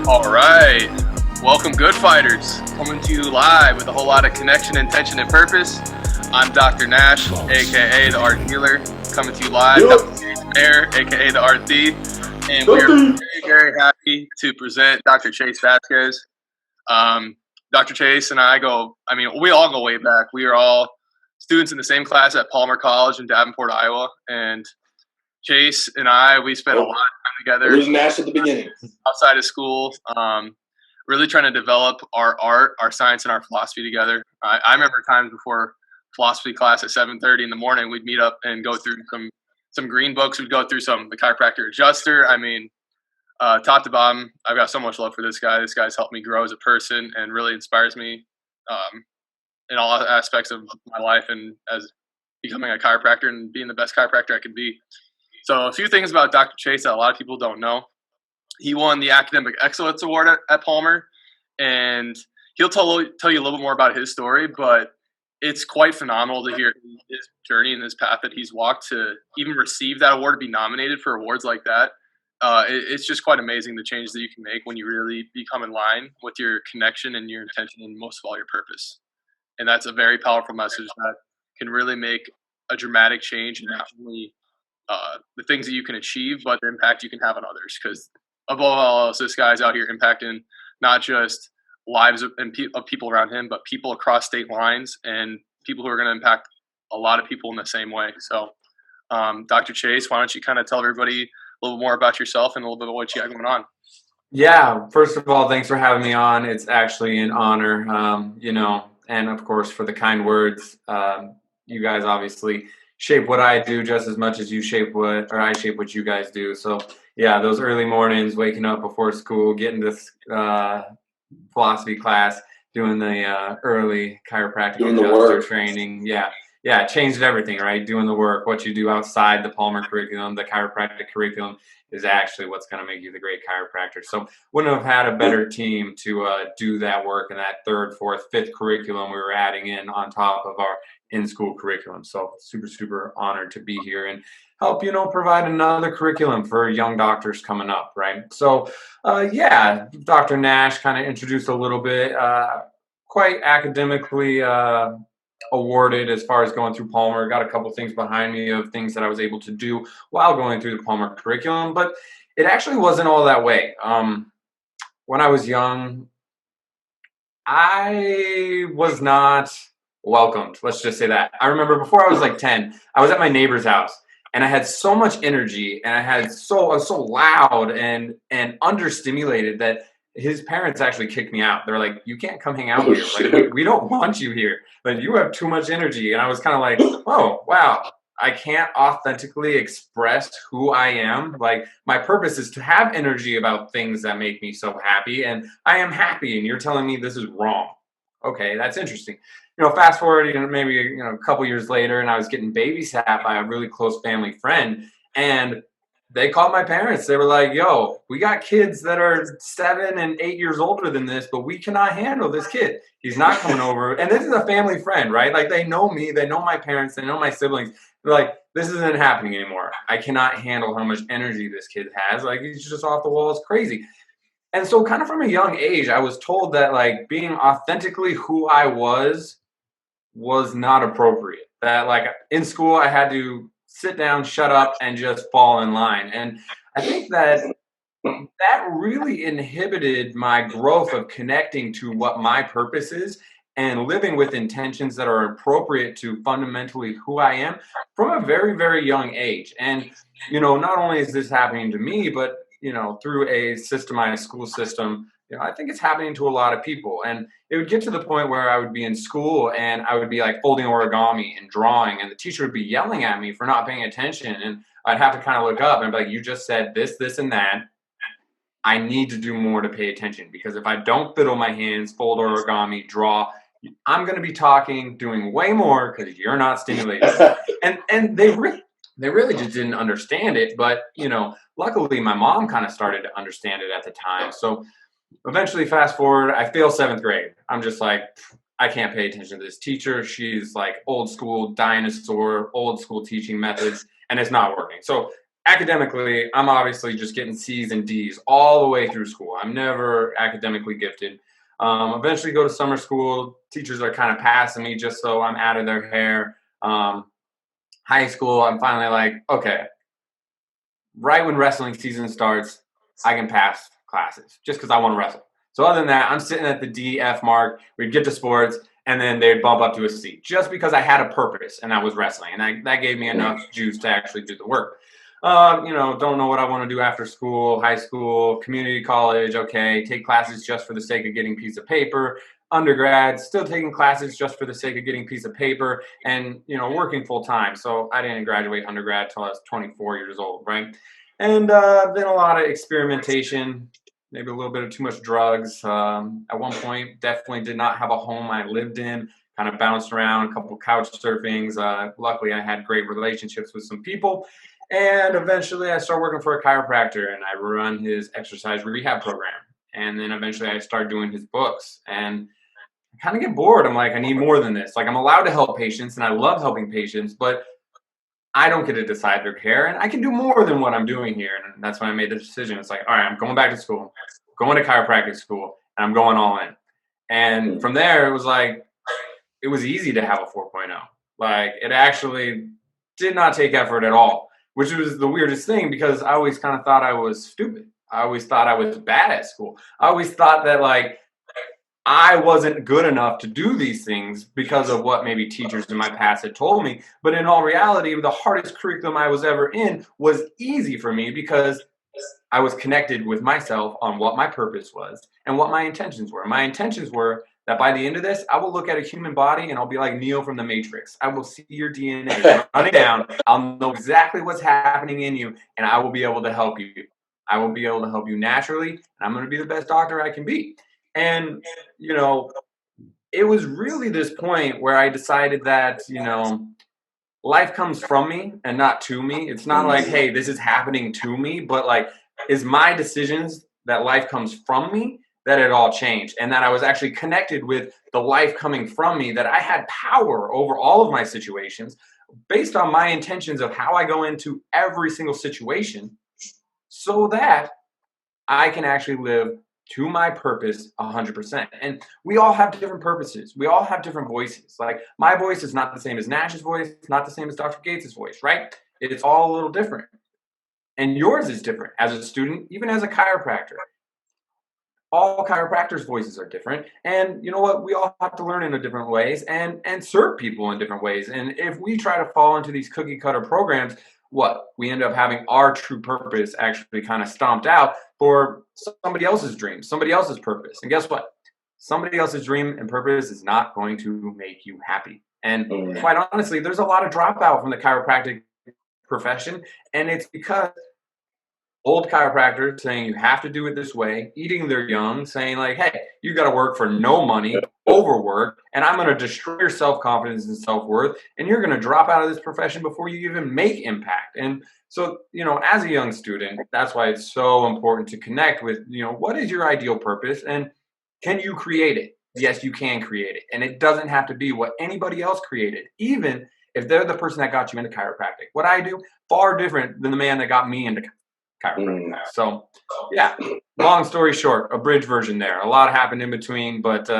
All right. Welcome, good fighters. Coming to you live with a whole lot of connection, intention, and purpose. I'm Dr. Nash, aka the Art Healer, coming to you live. Mayor, aka the Art Thief. And we are very, very happy to present Dr. Chase Vazquez. Dr. Chase and I we all go way back. We are all students in the same class at Palmer College in Davenport, Iowa. And Chase and we spent a lot of time together. It was Nash at the beginning. Outside of school, really trying to develop our art, our science, and our philosophy together. I remember times before philosophy class at 7:30 in the morning, we'd meet up and go through some green books. We'd go through the Chiropractic Adjuster. Top to bottom, I've got so much love for this guy. This guy's helped me grow as a person and really inspires me in all aspects of my life and as becoming a chiropractor and being the best chiropractor I could be. So a few things about Dr. Chase that a lot of people don't know. He won the Academic Excellence Award at Palmer, and he'll tell you a little bit more about his story, but it's quite phenomenal to hear his journey and his path that he's walked to even receive that award, to be nominated for awards like that. It's just quite amazing the changes that you can make when you really become in line with your connection and your intention and most of all your purpose. And that's a very powerful message that can really make a dramatic change in not only the things that you can achieve, but the impact you can have on others. Because above all else, this guy's out here impacting not just lives of people around him, but people across state lines and people who are going to impact a lot of people in the same way. So, Dr. Chase, why don't you kind of tell everybody a little more about yourself and a little bit about what you got going on? Yeah, first of all, thanks for having me on. It's actually an honor, and of course for the kind words. You guys obviously shape what I do just as much as I shape what you guys do. So yeah, those early mornings, waking up before school, getting this philosophy class, doing the early chiropractic adjuster training. Yeah, it changed everything, right? Doing the work, what you do outside the Palmer curriculum, the chiropractic curriculum is actually what's going to make you the great chiropractor. So wouldn't have had a better team to do that work in that third, fourth, fifth curriculum we were adding in on top of our in-school curriculum. So super honored to be here and help, provide another curriculum for young doctors coming up, right? So Dr. Nash kind of introduced a little bit, quite academically awarded as far as going through Palmer. Got a couple things behind me of things that I was able to do while going through the Palmer curriculum, but it actually wasn't all that way. When I was young, I was not welcomed. Let's just say that. I remember before I was like 10, I was at my neighbor's house and I had so much energy and I was so loud and understimulated that his parents actually kicked me out. They're like, you can't come hang out here. Like, we don't want you here. Like, you have too much energy. And I was kind of like, oh, wow. I can't authentically express who I am. Like, my purpose is to have energy about things that make me so happy. And I am happy. And you're telling me this is wrong. Okay, that's interesting. Fast forward, maybe, a couple years later, and I was getting babysat by a really close family friend. And they called my parents. They were like, yo, we got kids that are 7 and 8 years older than this, but we cannot handle this kid. He's not coming over. And this is a family friend, right? Like, they know me. They know my parents. They know my siblings. They're like, this isn't happening anymore. I cannot handle how much energy this kid has. Like, he's just off the wall. It's crazy. And so kind of from a young age, I was told that, like, being authentically who I was not appropriate. That, like, in school, I had to sit down, shut up, and just fall in line. And I think that really inhibited my growth of connecting to what my purpose is and living with intentions that are appropriate to fundamentally who I am from a very, very young age. And, not only is this happening to me, but, through a systemized school system, I think it's happening to a lot of people. And it would get to the point where I would be in school and I would be like folding origami and drawing, and the teacher would be yelling at me for not paying attention. And I'd have to kind of look up and be like, you just said this, and that. I need to do more to pay attention, because if I don't fiddle my hands, fold origami, draw, I'm going to be talking, doing way more because you're not stimulated. and they really just didn't understand it. But, luckily my mom kind of started to understand it at the time. So eventually, fast forward, I fail 7th grade. I'm just like, I can't pay attention to this teacher. She's like old school dinosaur, old school teaching methods, and it's not working. So academically, I'm obviously just getting C's and D's all the way through school. I'm never academically gifted. Eventually go to summer school. Teachers are kind of passing me just so I'm out of their hair. High school, I'm finally like, okay, right when wrestling season starts, I can pass classes just because I want to wrestle. So other than that, I'm sitting at the D, F mark. We'd get to sports, and then they'd bump up to a C just because I had a purpose, and I was wrestling. And that gave me enough juice to actually do the work. Don't know what I want to do after school, high school, community college. Okay, take classes just for the sake of getting a piece of paper. Undergrad, still taking classes just for the sake of getting a piece of paper and, working full time. So I didn't graduate undergrad till I was 24 years old, right? And then a lot of experimentation, maybe a little bit of too much drugs. At one point, definitely did not have a home I lived in, kind of bounced around, a couple of couch surfings. Luckily, I had great relationships with some people. And eventually, I started working for a chiropractor, and I run his exercise rehab program. And then eventually, I started doing his books. And I kind of get bored. I'm like, I need more than this. Like, I'm allowed to help patients, and I love helping patients, but I don't get to decide their care, and I can do more than what I'm doing here. And that's when I made the decision. It's like, all right, I'm going back to school, going to chiropractic school, and I'm going all in. And from there, it was like, it was easy to have a 4.0. Like, it actually did not take effort at all, which was the weirdest thing because I always kind of thought I was stupid. I always thought I was bad at school. I always thought that, like, I wasn't good enough to do these things because of what maybe teachers in my past had told me. But in all reality, the hardest curriculum I was ever in was easy for me because I was connected with myself on what my purpose was and what my intentions were. My intentions were that by the end of this, I will look at a human body and I'll be like Neo from the Matrix. I will see your DNA running down. I'll know exactly what's happening in you, and I will be able to help you. I will be able to help you naturally, and I'm going to be the best doctor I can be. And, it was really this point where I decided that, life comes from me and not to me. It's not like, hey, this is happening to me, but like, is my decisions that life comes from me that it all changed. And that I was actually connected with the life coming from me, that I had power over all of my situations based on my intentions of how I go into every single situation so that I can actually live to my purpose 100%. And we all have different purposes. We all have different voices. Like, my voice is not the same as Nash's voice. It's not the same as Dr. Gates' voice, right? It's all a little different. And yours is different as a student, even as a chiropractor. All chiropractors' voices are different. And you know what? We all have to learn in different ways and serve people in different ways. And if we try to fall into these cookie cutter programs, we end up having our true purpose actually kind of stomped out for somebody else's dream, somebody else's purpose. And guess what? Somebody else's dream and purpose is not going to make you happy. And quite honestly, there's a lot of dropout from the chiropractic profession. And it's because old chiropractors saying you have to do it this way, eating their young, saying like, hey, you got to work for no money, overwork, and I'm going to destroy your self-confidence and self-worth, and you're going to drop out of this profession before you even make impact. And so, as a young student, that's why it's so important to connect with, what is your ideal purpose and can you create it? Yes, you can create it. And it doesn't have to be what anybody else created, even if they're the person that got you into chiropractic. What I do, far different than the man that got me into chiropractic. So, yeah, long story short, a bridge version there. A lot happened in between, but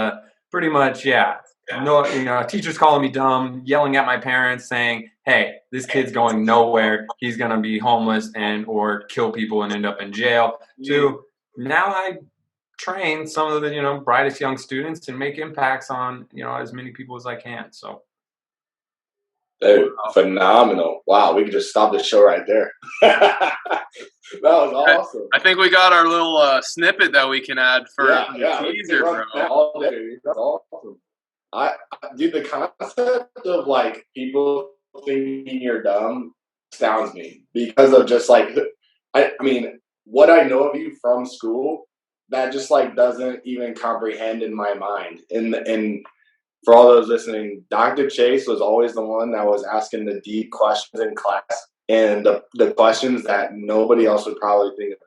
pretty much, yeah. No, teachers calling me dumb, yelling at my parents, saying, "Hey, this kid's going nowhere. He's gonna be homeless or kill people and end up in jail." To now, I train some of the brightest young students and make impacts on as many people as I can. So. Dude, phenomenal. Wow, we could just stop the show right there. That was awesome. I think we got our little snippet that we can add for the teaser, bro. All day. That's awesome. Dude, the concept of like people thinking you're dumb astounds me because of just like, I mean, what I know of you from school, that just like doesn't even comprehend in my mind. And for all those listening, Dr. Chase was always the one that was asking the deep questions in class and the questions that nobody else would probably think of.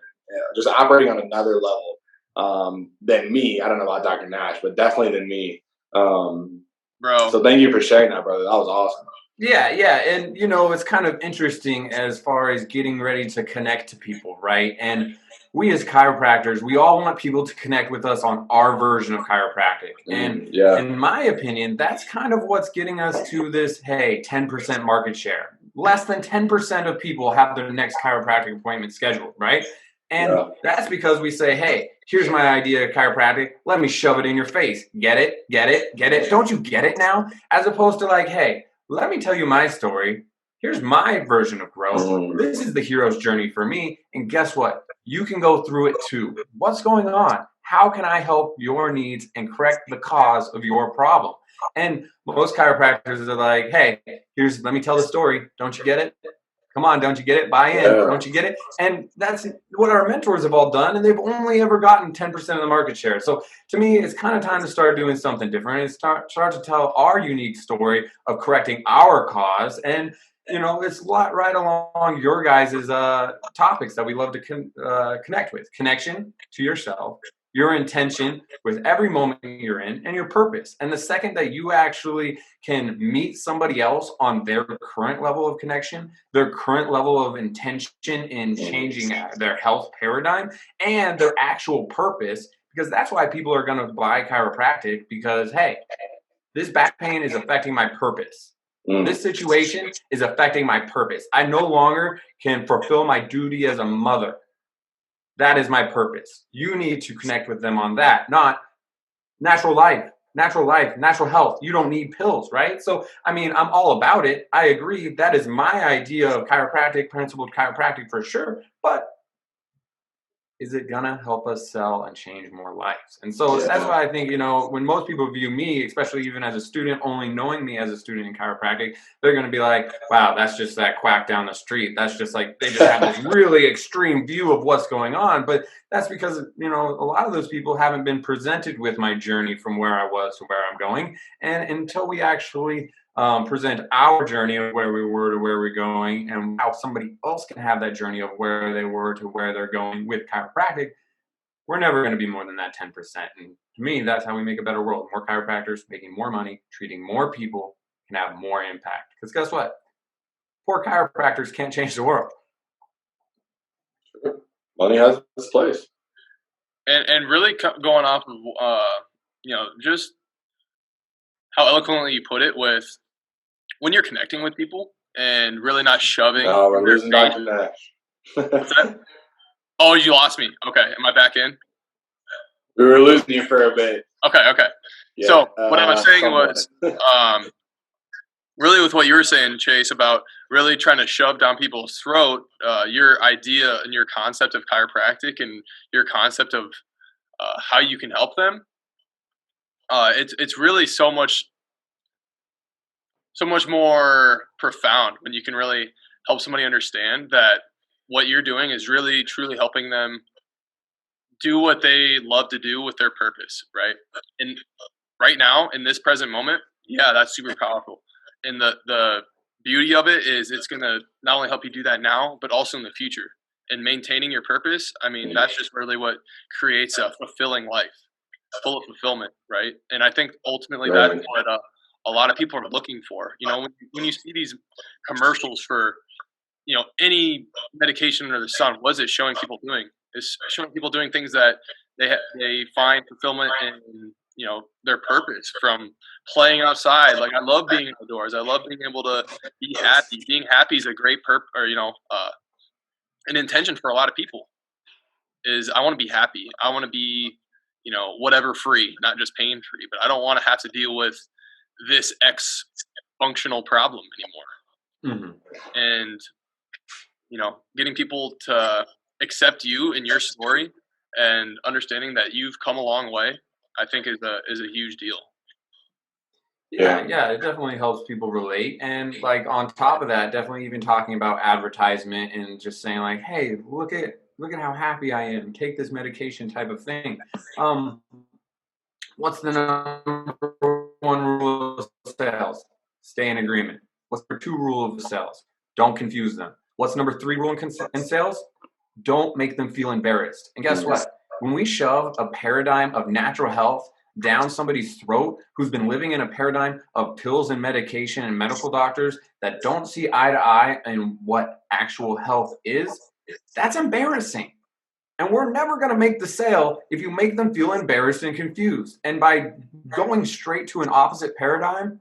Just operating on another level than me. I don't know about Dr. Nash, but definitely than me. Bro. So thank you for sharing that, brother. That was awesome. Yeah, yeah. And, you know, it's kind of interesting as far as getting ready to connect to people, right? And we as chiropractors, we all want people to connect with us on our version of chiropractic. And Yeah. in my opinion, that's kind of what's getting us to this, hey, 10% market share. Less than 10% of people have their next chiropractic appointment scheduled, right? And Yeah. that's because we say, hey, here's my idea of chiropractic. Let me shove it in your face. Get it? Get it? Get it? Don't you get it now? As opposed to like, hey, let me tell you my story. Here's my version of growth. This is the hero's journey for me. And guess what? You can go through it too. What's going on? How can I help your needs and correct the cause of your problem? And most chiropractors are like, hey, let me tell the story. Don't you get it? Come on, don't you get it? Buy in, don't you get it? And that's what our mentors have all done, and they've only ever gotten 10% of the market share. So to me, it's kind of time to start doing something different and start to tell our unique story of correcting our cause. And you know, it's right along your guys' topics that we love to connect with. Connection to yourself, your intention with every moment you're in, and your purpose. And the second that you actually can meet somebody else on their current level of connection, their current level of intention in changing their health paradigm and their actual purpose, because that's why people are going to buy chiropractic, because, hey, this back pain is affecting my purpose. This situation is affecting my purpose. I no longer can fulfill my duty as a mother. That is my purpose. You need to connect with them on that, not natural life, natural health. You don't need pills, right? So, I mean, I'm all about it. I agree. That is my idea of chiropractic, principled chiropractic for sure. But is it gonna help us sell and change more lives? And so that's why I think, you know, when most people view me, especially even as a student, only knowing me as a student in chiropractic, they're gonna be like, wow, that's just that quack down the street. That's just like, they just have this really extreme view of what's going on. But that's because, you know, a lot of those people haven't been presented with my journey from where I was to where I'm going. And until we actually present our journey of where we were to where we're going, and how somebody else can have that journey of where they were to where they're going with chiropractic, we're never going to be more than that 10%. And to me, that's how we make a better world. More chiropractors making more money, treating more people can have more impact. Because guess what? Poor chiropractors can't change the world. Money has its place. And really going off of, you know, just how eloquently you put it with when you're connecting with people and really not shoving. No, we're losing Dr. Nash. What's that? Oh, you lost me. Okay. Am I back in? We were losing you for a bit. Okay. Yeah, so what I was saying was really with what you were saying, Chase, about really trying to shove down people's throat your idea and your concept of chiropractic and your concept of how you can help them. It's really so much more profound when you can really help somebody understand that what you're doing is really truly helping them do what they love to do with their purpose, right? And right now in this present moment, yeah, that's super powerful. And the beauty of it is it's going to not only help you do that now, but also in the future. And maintaining your purpose, I mean, that's just really what creates a fulfilling life, full of fulfillment, right? And I think ultimately that's what a lot of people are looking for. You know, when you see these commercials for, you know, any medication under the sun, what is it showing people doing? It's showing people doing things that they find fulfillment in, you know, their purpose, from playing outside. Like, I love being outdoors. I love being able to be happy. Being happy is a great an intention for a lot of people. Is I want to be happy. I want to be, you know, whatever free, not just pain free. But I don't want to have to deal with this X functional problem anymore. Mm-hmm. And, you know, getting people to accept you and your story and understanding that you've come a long way, I think is a huge deal. Yeah, it definitely helps people relate. And like on top of that, definitely even talking about advertisement and just saying like, hey, look at how happy I am. Take this medication type of thing. What's the number one rule of sales? Stay in agreement. What's the 2 rule of sales? Don't confuse them. What's number 3 rule in sales? Don't make them feel embarrassed. And guess what? When we shove a paradigm of natural health down somebody's throat who's been living in a paradigm of pills and medication and medical doctors that don't see eye to eye in what actual health is, that's embarrassing. And we're never going to make the sale if you make them feel embarrassed and confused. And by going straight to an opposite paradigm,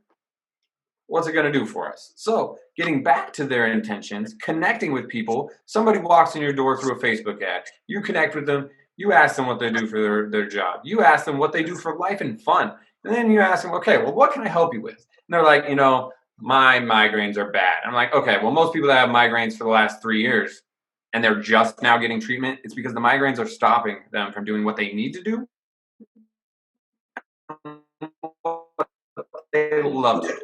what's it going to do for us? So getting back to their intentions, connecting with people, somebody walks in your door through a Facebook ad, you connect with them, you ask them what they do for their job. You ask them what they do for life and fun. And then you ask them, okay, well, what can I help you with? And they're like, my migraines are bad. I'm like, okay, well, most people that have migraines for the last 3 years and they're just now getting treatment, it's because the migraines are stopping them from doing what they need to do. They love to do.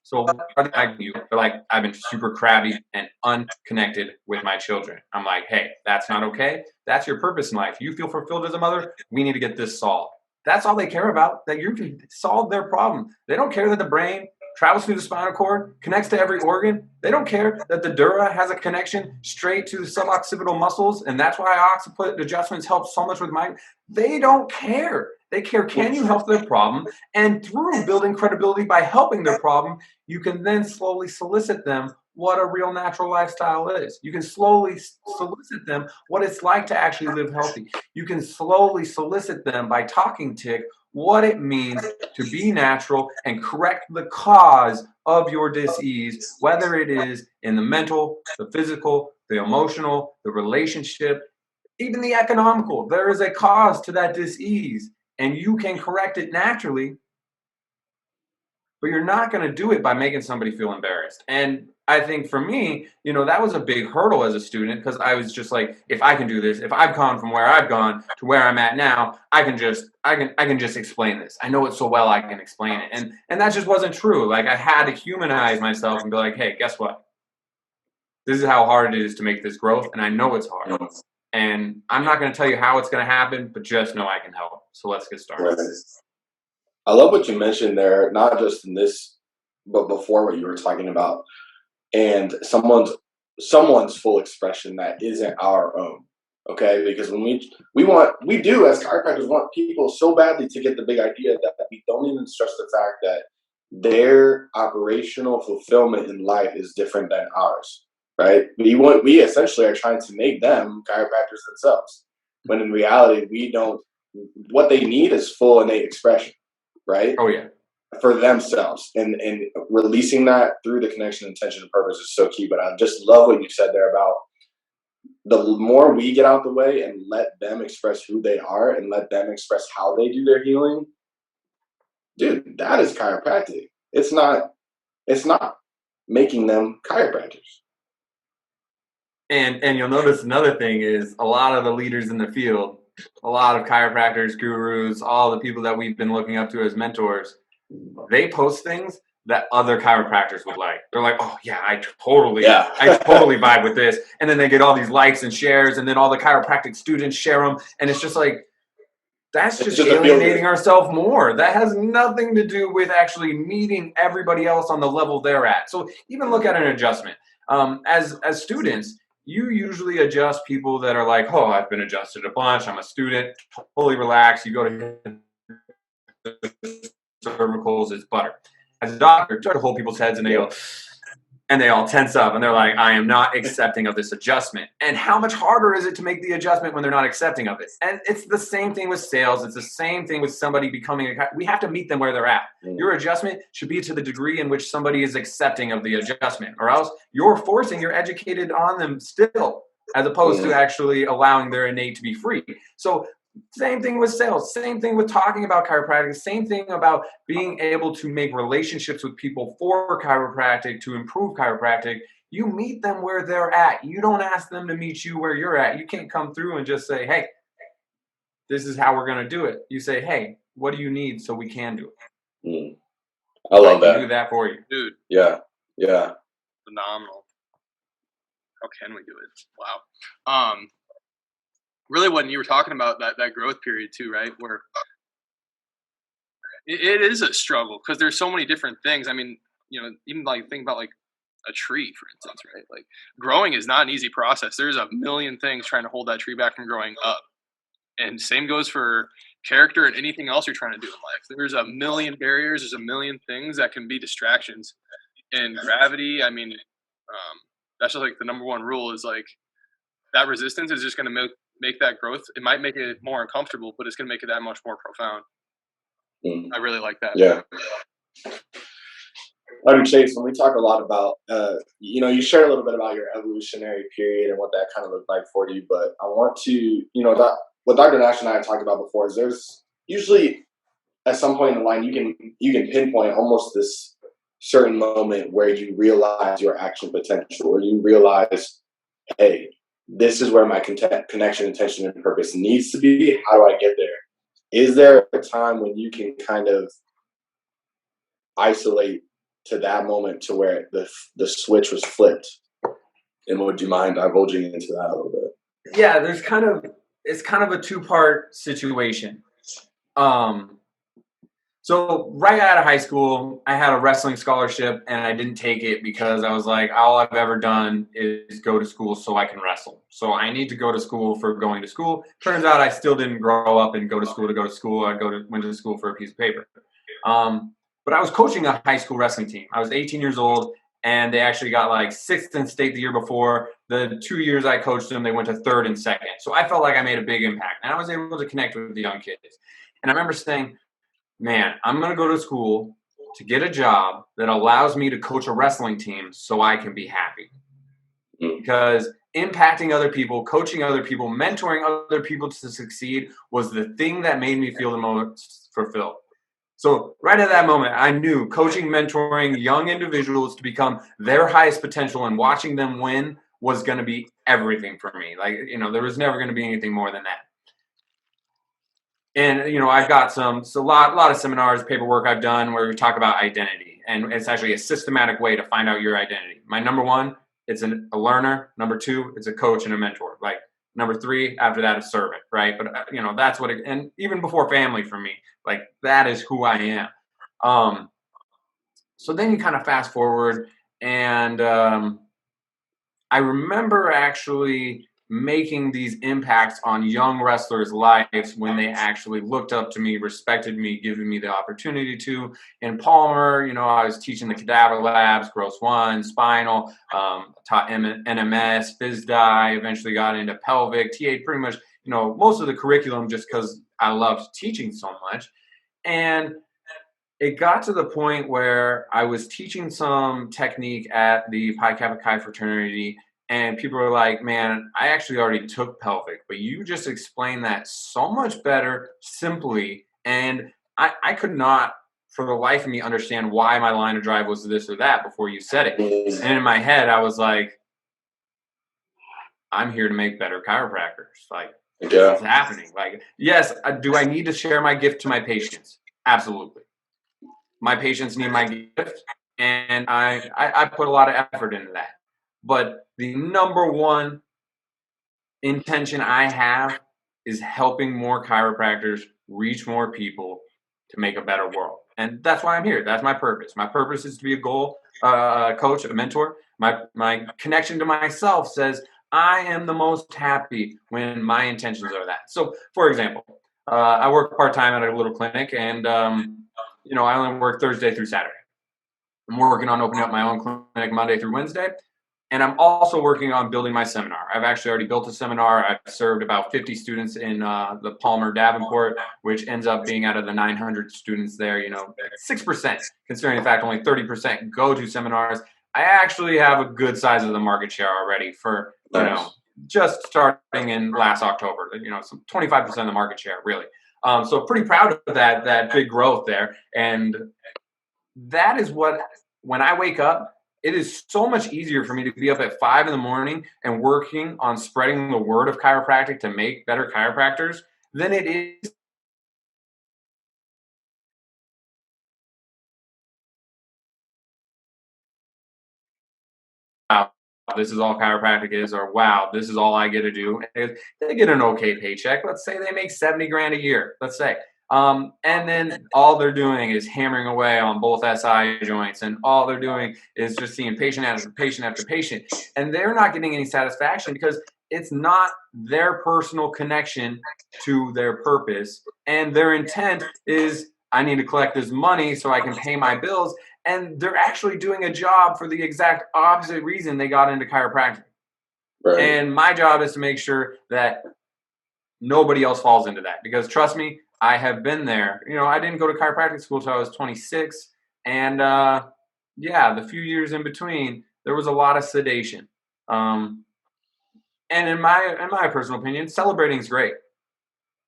So they're like, I've been super crabby and unconnected with my children. I'm like, hey, that's not okay. That's your purpose in life. You feel fulfilled as a mother. We need to get this solved. That's all they care about, that you can solve their problem. They don't care that the brain travels through the spinal cord, connects to every organ. They don't care that the dura has a connection straight to the suboccipital muscles, and that's why occiput adjustments help so much with migraine. They don't care. They care, can you help their problem? And through building credibility by helping their problem, you can then slowly solicit them what a real natural lifestyle is. You can slowly solicit them what it's like to actually live healthy. You can slowly solicit them by talking tick what it means to be natural and correct the cause of your disease, whether it is in the mental, the physical, the emotional, the relationship, even the economical. There is a cause to that disease, and you can correct it naturally, but you're not going to do it by making somebody feel embarrassed. And I think for me, that was a big hurdle as a student, because I was just like, if I can do this, if I've gone from where I've gone to where I'm at now, I can just explain this. I know it so well, I can explain it. And that just wasn't true. Like, I had to humanize myself and be like, hey, guess what? This is how hard it is to make this growth, and I know it's hard. And I'm not going to tell you how it's going to happen, but just know I can help. So let's get started. Right. I love what you mentioned there, not just in this, but before what you were talking about, and someone's full expression that isn't our own. Okay, because when we do as chiropractors want people so badly to get the big idea that we don't even stress the fact that their operational fulfillment in life is different than ours. Right? We essentially are trying to make them chiropractors themselves, when in reality we don't. What they need is full innate expression, right? Oh yeah, for themselves, and releasing that through the connection, intention, and purpose is so key. But I just love what you said there about the more we get out the way and let them express who they are and let them express how they do their healing. Dude, that is chiropractic. It's not making them chiropractors. And you'll notice another thing is a lot of the leaders in the field, a lot of chiropractors, gurus, all the people that we've been looking up to as mentors, they post things that other chiropractors would like. They're like, oh yeah, I totally vibe with this. And then they get all these likes and shares, and then all the chiropractic students share them. And it's just like, that's just alienating ourselves more. That has nothing to do with actually meeting everybody else on the level they're at. So even look at an adjustment. As students, you usually adjust people that are like, oh, I've been adjusted a bunch. I'm a student, totally relaxed. You go to cervicals, it's butter. As a doctor, try to hold people's heads and they all tense up and they're like, I am not accepting of this adjustment. And how much harder is it to make the adjustment when they're not accepting of it? And it's the same thing with sales. It's the same thing with somebody becoming we have to meet them where they're at. Your adjustment should be to the degree in which somebody is accepting of the adjustment, or else you're educated on them still, as opposed to actually allowing their innate to be free. So same thing with sales, same thing with talking about chiropractic, same thing about being able to make relationships with people for chiropractic, to improve chiropractic. You meet them where they're at. You don't ask them to meet you where you're at. You can't come through and just say, hey, this is how we're going to do it. You say, hey, what do you need so we can do it? I love that. Do that for you. Dude. Yeah. Phenomenal. How can we do it? Wow. Really, when you were talking about that growth period too, right? Where it is a struggle because there's so many different things. I mean, even like think about like a tree, for instance, right? Like growing is not an easy process. There's a million things trying to hold that tree back from growing up. And same goes for character and anything else you're trying to do in life. There's a million barriers. There's a million things that can be distractions. And gravity, I mean, that's just like the number one rule is like that resistance is just going to make that growth. It might make it more uncomfortable, but it's going to make it that much more profound. I really like that. Yeah. Chase, when we talk a lot about, you share a little bit about your evolutionary period and what that kind of looked like for you, but I want to, what Dr. Nash and I have talked about before is there's usually at some point in the line, you can pinpoint almost this certain moment where you realize your actual potential, or you realize, hey, this is where my connection, intention, and purpose needs to be. How do I get there? Is there a time when you can kind of isolate to that moment to where the switch was flipped? And would you mind divulging into that a little bit? Yeah, it's kind of a two-part situation. So right out of high school, I had a wrestling scholarship, and I didn't take it because I was like, all I've ever done is go to school so I can wrestle. So I need to go to school for going to school. Turns out I still didn't grow up and go to school to go to school. I went to school for a piece of paper. But I was coaching a high school wrestling team. I was 18 years old, and they actually got like 6th in state the year before. The 2 years I coached them, they went to 3rd and 2nd. So I felt like I made a big impact, and I was able to connect with the young kids. And I remember saying, man, I'm going to go to school to get a job that allows me to coach a wrestling team so I can be happy. Because impacting other people, coaching other people, mentoring other people to succeed was the thing that made me feel the most fulfilled. So right at that moment, I knew coaching, mentoring young individuals to become their highest potential and watching them win was going to be everything for me. Like, there was never going to be anything more than that. And, I've got a lot of seminars, paperwork I've done where we talk about identity. And it's actually a systematic way to find out your identity. My number one, it's a learner. Number two, it's a coach and a mentor. Like number three, after that, a servant, right? But, that's what and even before family for me, like that is who I am. So then you kind of fast forward, and I remember actually making these impacts on young wrestlers' lives when they actually looked up to me, respected me, giving me the opportunity to. In Palmer, I was teaching the cadaver labs, gross one, spinal, taught NMS, phys die, eventually got into pelvic, TA, pretty much, most of the curriculum just because I loved teaching so much. And it got to the point where I was teaching some technique at the Pi Kappa Chi fraternity, and people were like, man, I actually already took pelvic, but you just explained that so much better, simply. And I could not, for the life of me, understand why my line of drive was this or that before you said it. And in my head, I was like, I'm here to make better chiropractors. Like, this is happening. Like, yes, do I need to share my gift to my patients? Absolutely. My patients need my gift, and I put a lot of effort into that. But the number one intention I have is helping more chiropractors reach more people to make a better world. And that's why I'm here. That's my purpose. My purpose is to be a coach, a mentor. My connection to myself says I am the most happy when my intentions are that. So, for example, I work part-time at a little clinic, and I only work Thursday through Saturday. I'm working on opening up my own clinic Monday through Wednesday. And I'm also working on building my seminar. I've actually already built a seminar. I've served about 50 students in the Palmer Davenport, which ends up being out of the 900 students there, 6%, considering the fact only 30% go to seminars. I actually have a good size of the market share already for, just starting in last October, some 25% of the market share, really. So pretty proud of that big growth there. And that is what, when I wake up, it is so much easier for me to be up at 5 a.m. and working on spreading the word of chiropractic to make better chiropractors than it is wow, this is all chiropractic is, or wow, this is all I get to do. They get an okay paycheck. Let's say they make $70,000 a year. Let's say. And then all they're doing is hammering away on both SI joints, and all they're doing is just seeing patient after patient after patient, and they're not getting any satisfaction because it's not their personal connection to their purpose. And their intent is, I need to collect this money so I can pay my bills. And they're actually doing a job for the exact opposite reason they got into chiropractic. Right. And my job is to make sure that nobody else falls into that, because trust me, I have been there. I didn't go to chiropractic school till I was 26. And the few years in between, there was a lot of sedation. And in my personal opinion, celebrating is great.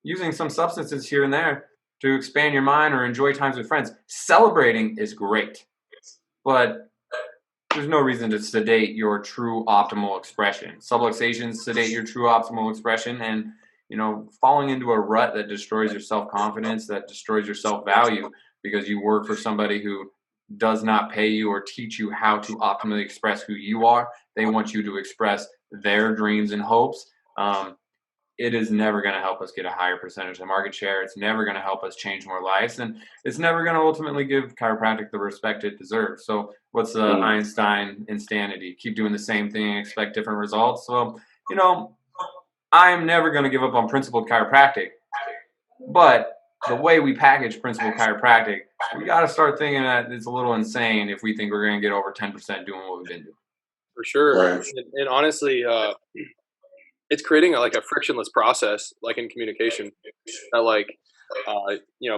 Using some substances here and there to expand your mind or enjoy times with friends, celebrating is great. But there's no reason to sedate your true optimal expression. Subluxations sedate your true optimal expression, and falling into a rut that destroys your self-confidence, that destroys your self-value because you work for somebody who does not pay you or teach you how to optimally express who you are. They want you to express their dreams and hopes. It is never going to help us get a higher percentage of market share. It's never going to help us change more lives, and it's never going to ultimately give chiropractic the respect it deserves. So what's the Einstein insanity? Keep doing the same thing and expect different results. So, I'm never going to give up on principled chiropractic, but the way we package principled chiropractic, we got to start thinking that it's a little insane if we think we're going to get over 10% doing what we've been doing. For sure. Right. And honestly, it's creating a frictionless process, like in communication, that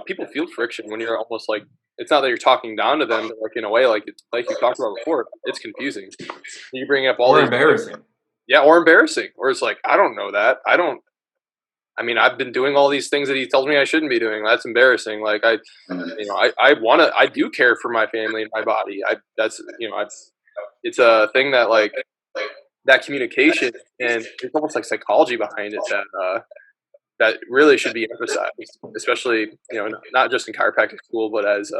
people feel friction when you're almost like, it's not that you're talking down to them, but in a way, like you talked about before, it's confusing. You bring up all or these embarrassing. Yeah, or embarrassing. Or it's like, I don't know that. I've been doing all these things that he tells me I shouldn't be doing. That's embarrassing. Like I do care for my family and my body. It's a thing that that communication, and it's almost like psychology behind it that really should be emphasized, especially, not just in chiropractic school, but as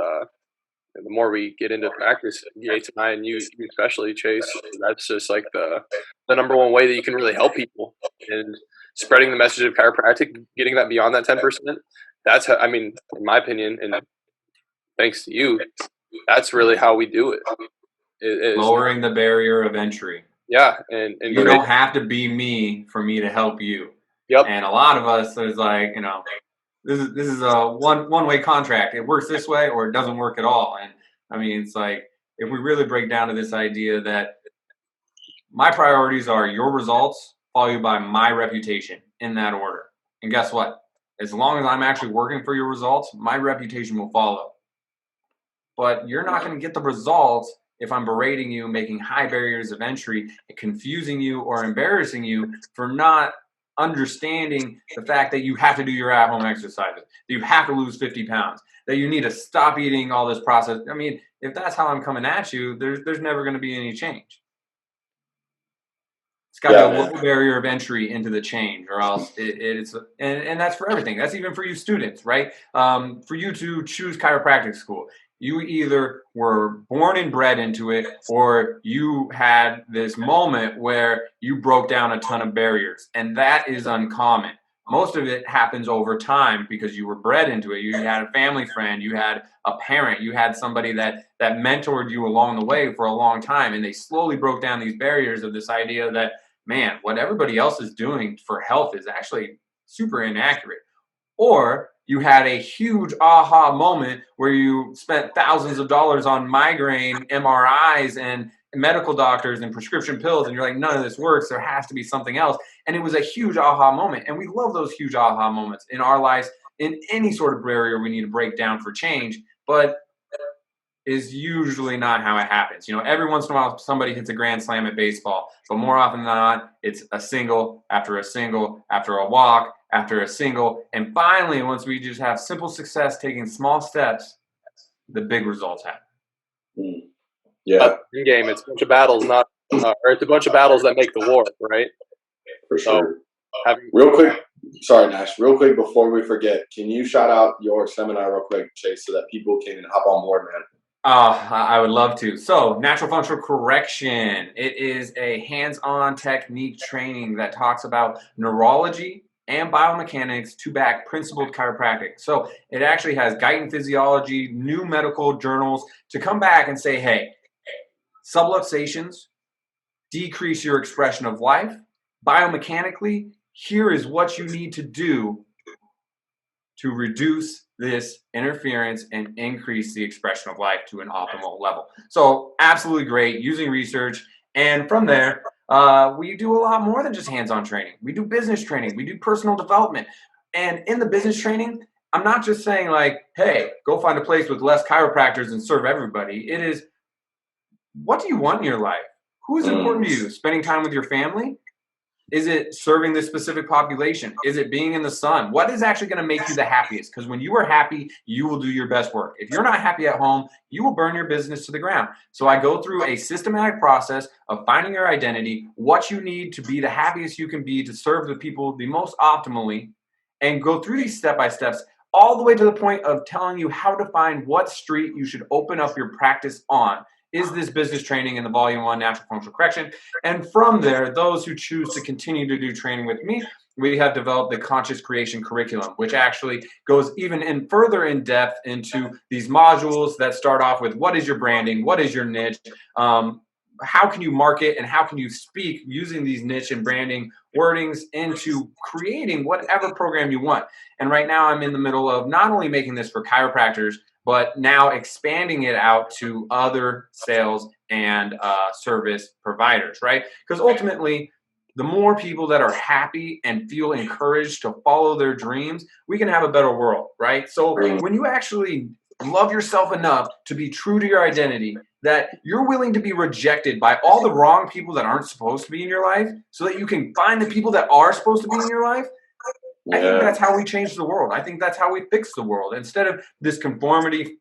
the more we get into practice, Yates and I, and you especially, Chase, that's just like the number one way that you can really help people, and spreading the message of chiropractic, getting that beyond that 10%. That's how, in my opinion, and thanks to you, that's really how we do it. Lowering the barrier of entry. Yeah, and you don't have to be me for me to help you. Yep. And a lot of us is like, this is a one-way contract. It works this way or it doesn't work at all. And it's like, if we really break down to this idea that my priorities are your results followed by my reputation, in that order. And guess what? As long as I'm actually working for your results, my reputation will follow. But you're not going to get the results if I'm berating you, making high barriers of entry, and confusing you or embarrassing you for not understanding the fact that you have to do your at-home exercises, that you have to lose 50 pounds, that you need to stop eating all this processed. If that's how I'm coming at you, there's never going to be any change. It's got to be a low barrier of entry into the change, or else it's and that's for everything. That's even for you students, right? For you to choose chiropractic school, you either were born and bred into it, or you had this moment where you broke down a ton of barriers, and that is uncommon. Most of it happens over time because you were bred into it. You had a family friend, you had a parent, you had somebody that mentored you along the way for a long time, and they slowly broke down these barriers of this idea that, man, what everybody else is doing for health is actually super inaccurate. Or you had a huge aha moment where you spent thousands of dollars on migraine MRIs and medical doctors and prescription pills, and you're like, none of this works. There has to be something else. And it was a huge aha moment. And we love those huge aha moments in our lives, in any sort of barrier we need to break down for change, but is usually not how it happens. Every once in a while, somebody hits a grand slam at baseball, but more often than not, it's a single after a single, after a walk, after a single. And finally, once we just have simple success, taking small steps, the big results happen. Yeah. In game, it's a bunch of battles, it's a bunch of battles that make the war, right? For sure. Real quick, sorry, Nash. Real quick before we forget, can you shout out your seminar real quick, Chase, so that people can hop on board, man? I would love to. So, natural functional correction. It is a hands-on technique training that talks about neurology and biomechanics to back principled chiropractic. So it actually has Guyton Physiology, new medical journals to come back and say, hey, subluxations decrease your expression of life, biomechanically, here is what you need to do to reduce this interference and increase the expression of life to an optimal level. So absolutely great using research. And from there, we do a lot more than just hands-on training. We do business training. We do personal development. And in the business training, I'm not just saying like, hey, go find a place with less chiropractors and serve everybody. It is, what do you want in your life? Who is important to you? Spending time with your family? Is it serving this specific population? Is it being in the sun? What is actually going to make you the happiest? Because when you are happy, you will do your best work. If you're not happy at home, you will burn your business to the ground. So I go through a systematic process of finding your identity, what you need to be the happiest you can be to serve the people the most optimally, and go through these step-by-steps all the way to the point of telling you how to find what street you should open up your practice on. Is this business training in the Volume 1 Natural Functional Correction? And from there, those who choose to continue to do training with me, we have developed the Conscious Creation Curriculum, which actually goes even further in depth into these modules that start off with what is your branding, what is your niche, how can you market, and how can you speak using these niche and branding wordings into creating whatever program you want. And right now I'm in the middle of not only making this for chiropractors, but now expanding it out to other sales and service providers, right? Because ultimately, the more people that are happy and feel encouraged to follow their dreams, we can have a better world, right? So when you actually love yourself enough to be true to your identity, that you're willing to be rejected by all the wrong people that aren't supposed to be in your life so that you can find the people that are supposed to be in your life, I think that's how we change the world. I think that's how we fix the world. Instead of this conformity,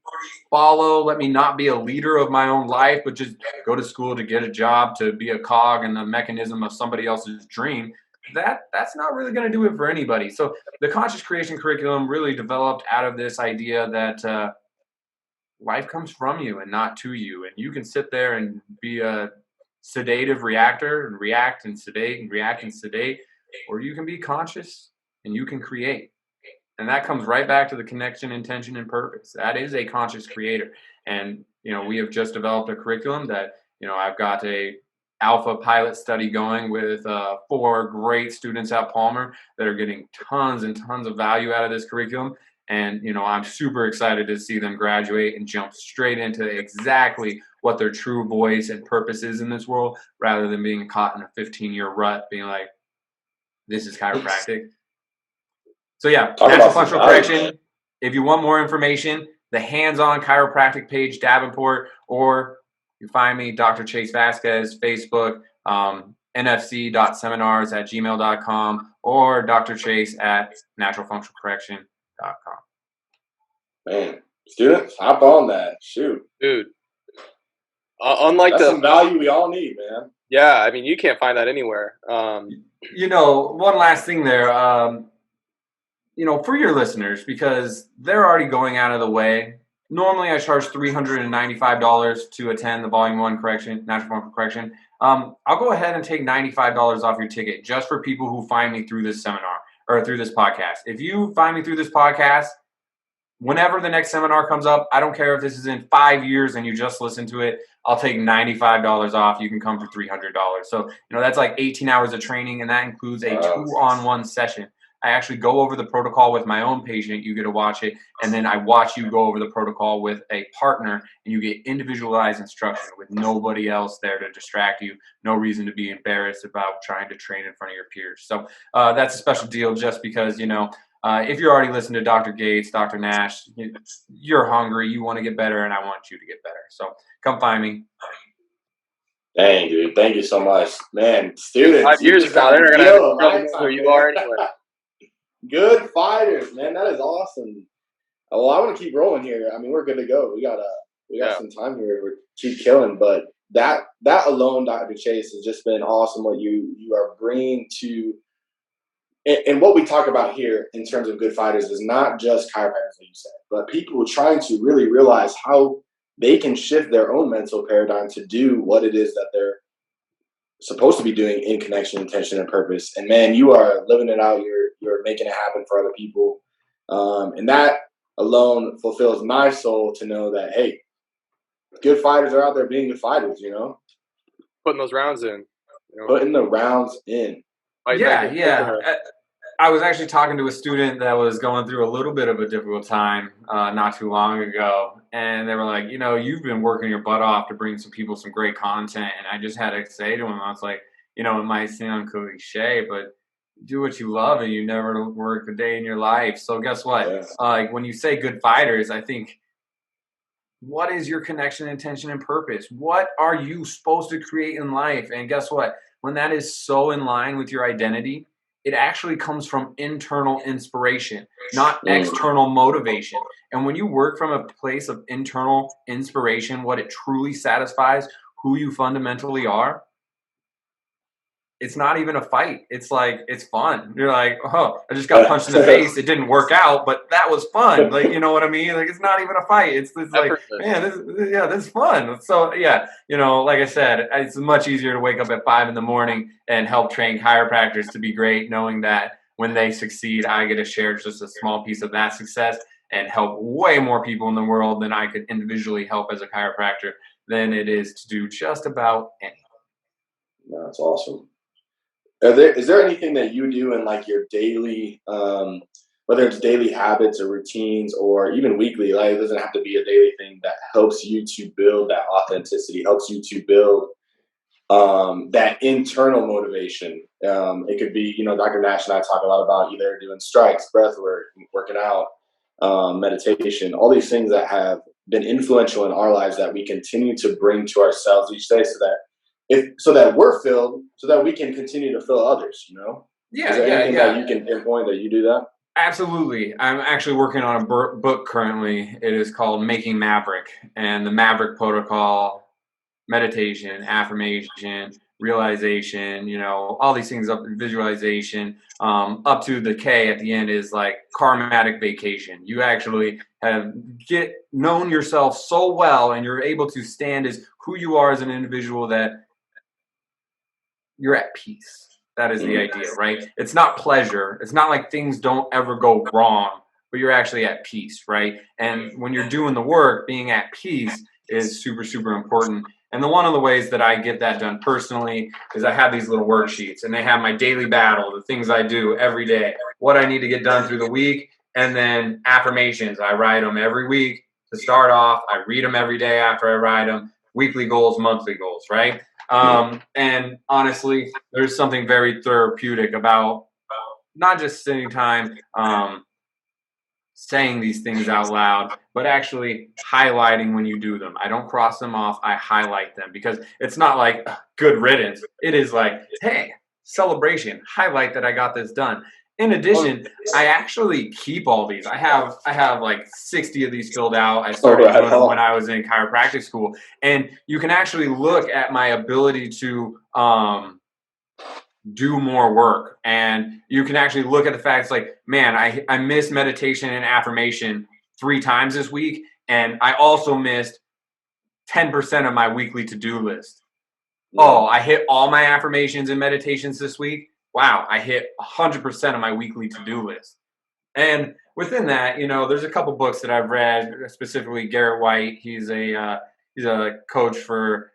follow, let me not be a leader of my own life, but just go to school to get a job, to be a cog in the mechanism of somebody else's dream. That's not really going to do it for anybody. So the Conscious Creation Curriculum really developed out of this idea that life comes from you and not to you. And you can sit there and be a sedative reactor and react and sedate and react and sedate, or you can be conscious and you can create. And that comes right back to the connection, intention, and purpose. That is a conscious creator. And, we have just developed a curriculum that, I've got a alpha pilot study going with 4 great students at Palmer that are getting tons and tons of value out of this curriculum. And, I'm super excited to see them graduate and jump straight into exactly what their true voice and purpose is in this world, rather than being caught in a 15-year rut, being like, this is chiropractic. So yeah, Natural Functional Correction. If you want more information, the hands-on chiropractic page, Davenport, or you find me, Dr. Chase Vazquez, Facebook, nfc.seminars@gmail.com, or Dr. Chase at naturalfunctionalcorrection.com. Man, students, hop on that. Shoot. Dude. Unlike that's some value we all need, man. Yeah, I mean, you can't find that anywhere. One last thing there, for your listeners, because they're already going out of the way. Normally, I charge $395 to attend the Volume 1 Natural Functional Correction. I'll go ahead and take $95 off your ticket just for people who find me through this seminar or through this podcast. If you find me through this podcast, whenever the next seminar comes up, I don't care if this is in 5 years and you just listen to it, I'll take $95 off. You can come for $300. So, that's like 18 hours of training, and that includes a 2-on-1 session. I actually go over the protocol with my own patient. You get to watch it, and then I watch you go over the protocol with a partner, and you get individualized instruction with nobody else there to distract you. No reason to be embarrassed about trying to train in front of your peers. So that's a special deal just because, if you're already listening to Dr. Gates, Dr. Nash, you're hungry, you want to get better, and I want you to get better. So come find me. Dang, dude. Thank you so much. Man, students. 5 years from now, they're going to have to know where you are anyway. Good fighters, man. That is awesome. Well, I want to keep rolling here. I mean, we're good to go. We got some time here. We keep killing, but that alone, Dr. Chase, has just been awesome. What you are bringing to, and what we talk about here in terms of good fighters is not just chiropractors, like you said, but people trying to really realize how they can shift their own mental paradigm to do what it is that they're supposed to be doing in connection, intention, and purpose. And man, you are living it out. You're making it happen for other people. And that alone fulfills my soul to know that, hey, good fighters are out there being good fighters, Putting those rounds in. Putting the rounds in. Yeah. I was actually talking to a student that was going through a little bit of a difficult time not too long ago. And they were like, you've been working your butt off to bring some people some great content. And I just had to say to him, I was like, it might sound cliche, but do what you love and you never work a day in your life. So guess what? Yeah. Like when you say good fighters, I think, what is your connection, intention, and purpose? What are you supposed to create in life? And guess what? When that is so in line with your identity, it actually comes from internal inspiration, not external motivation. And when you work from a place of internal inspiration, what it truly satisfies, who you fundamentally are, it's not even a fight. It's like, it's fun. You're like, oh, I just got punched in the face. It didn't work out, but that was fun. Like, you know what I mean? Like, it's not even a fight. It's like, man, this is fun. So yeah, like I said, it's much easier to wake up at 5 a.m. and help train chiropractors to be great, knowing that when they succeed, I get to share just a small piece of that success and help way more people in the world than I could individually help as a chiropractor than it is to do just about anything. That's awesome. Is there anything that you do in like your daily, whether it's daily habits or routines or even weekly, like it doesn't have to be a daily thing, that helps you to build that authenticity, helps you to build that internal motivation? It could be, Dr. Nash and I talk a lot about either doing strikes, breath work, working out, meditation, all these things that have been influential in our lives that we continue to bring to ourselves each day so that we're filled, so that we can continue to fill others, Yeah, Is there anything that you can pinpoint that you do that? Absolutely. I'm actually working on a book currently. It is called Making Maverick, and the Maverick Protocol, meditation, affirmation, realization, all these things, up visualization, up to the K at the end is like karmatic vacation. You actually get known yourself so well, and you're able to stand as who you are as an individual, that you're at peace. That is the idea, right? It's not pleasure. It's not like things don't ever go wrong, but you're actually at peace, right? And when you're doing the work, being at peace is super, super important. And one of the ways that I get that done personally is I have these little worksheets, and they have my daily battle, the things I do every day, what I need to get done through the week, and then affirmations. I write them every week to start off. I read them every day after I write them. Weekly goals, monthly goals, right? And honestly, there's something very therapeutic about not just sitting time saying these things out loud, but actually highlighting when you do them. I don't cross them off. I highlight them, because it's not like good riddance. It is like, hey, celebration, highlight that I got this done. In addition, I actually keep all these. I have like 60 of these filled out. I started doing them when I was in chiropractic school, and you can actually look at my ability to do more work, and you can actually look at the facts like, man, I missed meditation and affirmation 3 times this week, and I also missed 10% of my weekly to-do list. Oh, I hit all my affirmations and meditations this week. Wow, I hit 100% of my weekly to-do list. And within that, there's a couple books that I've read, specifically Garrett White. He's a coach for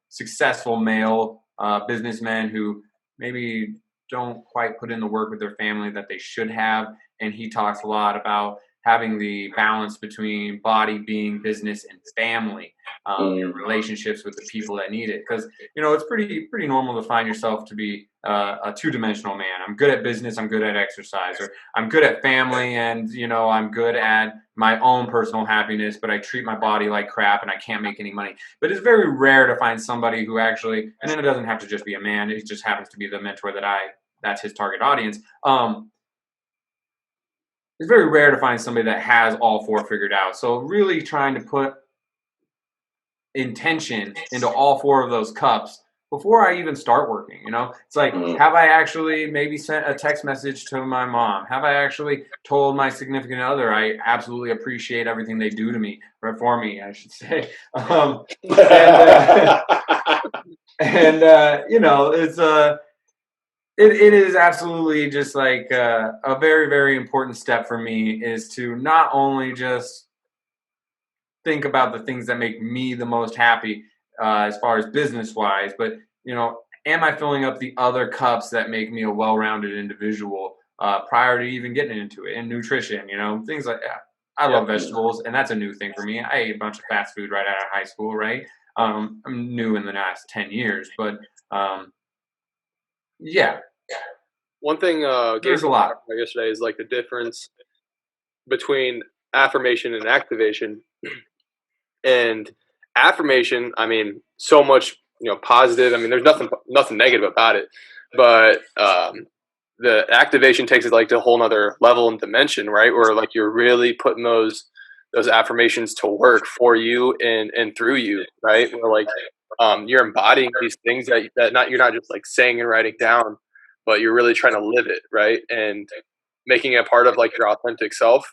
successful male businessmen who maybe don't quite put in the work with their family that they should have. And he talks a lot about having the balance between body, being, business, and family, your relationships with the people that need it. Because, it's pretty normal to find yourself to be a two-dimensional man. I'm good at business, I'm good at exercise, or I'm good at family, and, I'm good at my own personal happiness, but I treat my body like crap and I can't make any money. But it's very rare to find somebody who actually, and then it doesn't have to just be a man, it just happens to be the mentor that's his target audience. It's very rare to find somebody that has all 4 figured out. So really trying to put intention into all 4 of those cups before I even start working. It's like, have I actually maybe sent a text message to my mom? Have I actually told my significant other I absolutely appreciate everything they do to me, or for me, I should say. It is absolutely just like a very, very important step for me, is to not only just think about the things that make me the most happy as far as business wise, but am I filling up the other cups that make me a well-rounded individual prior to even getting into it? And nutrition, things like that. I love vegetables, and that's a new thing for me. I ate a bunch of fast food right out of high school, right? I'm new in the last 10 years, but yeah, One thing there's a lot. yesterday is like the difference between affirmation and activation. And affirmation, I mean, so much positive. I mean, there's nothing negative about it, but the activation takes it like to a whole nother level and dimension, right? Where like you're really putting those affirmations to work for you and through you, right? Where like you're embodying these things that you're not just like saying and writing down, but you're really trying to live it, right? And making it part of like your authentic self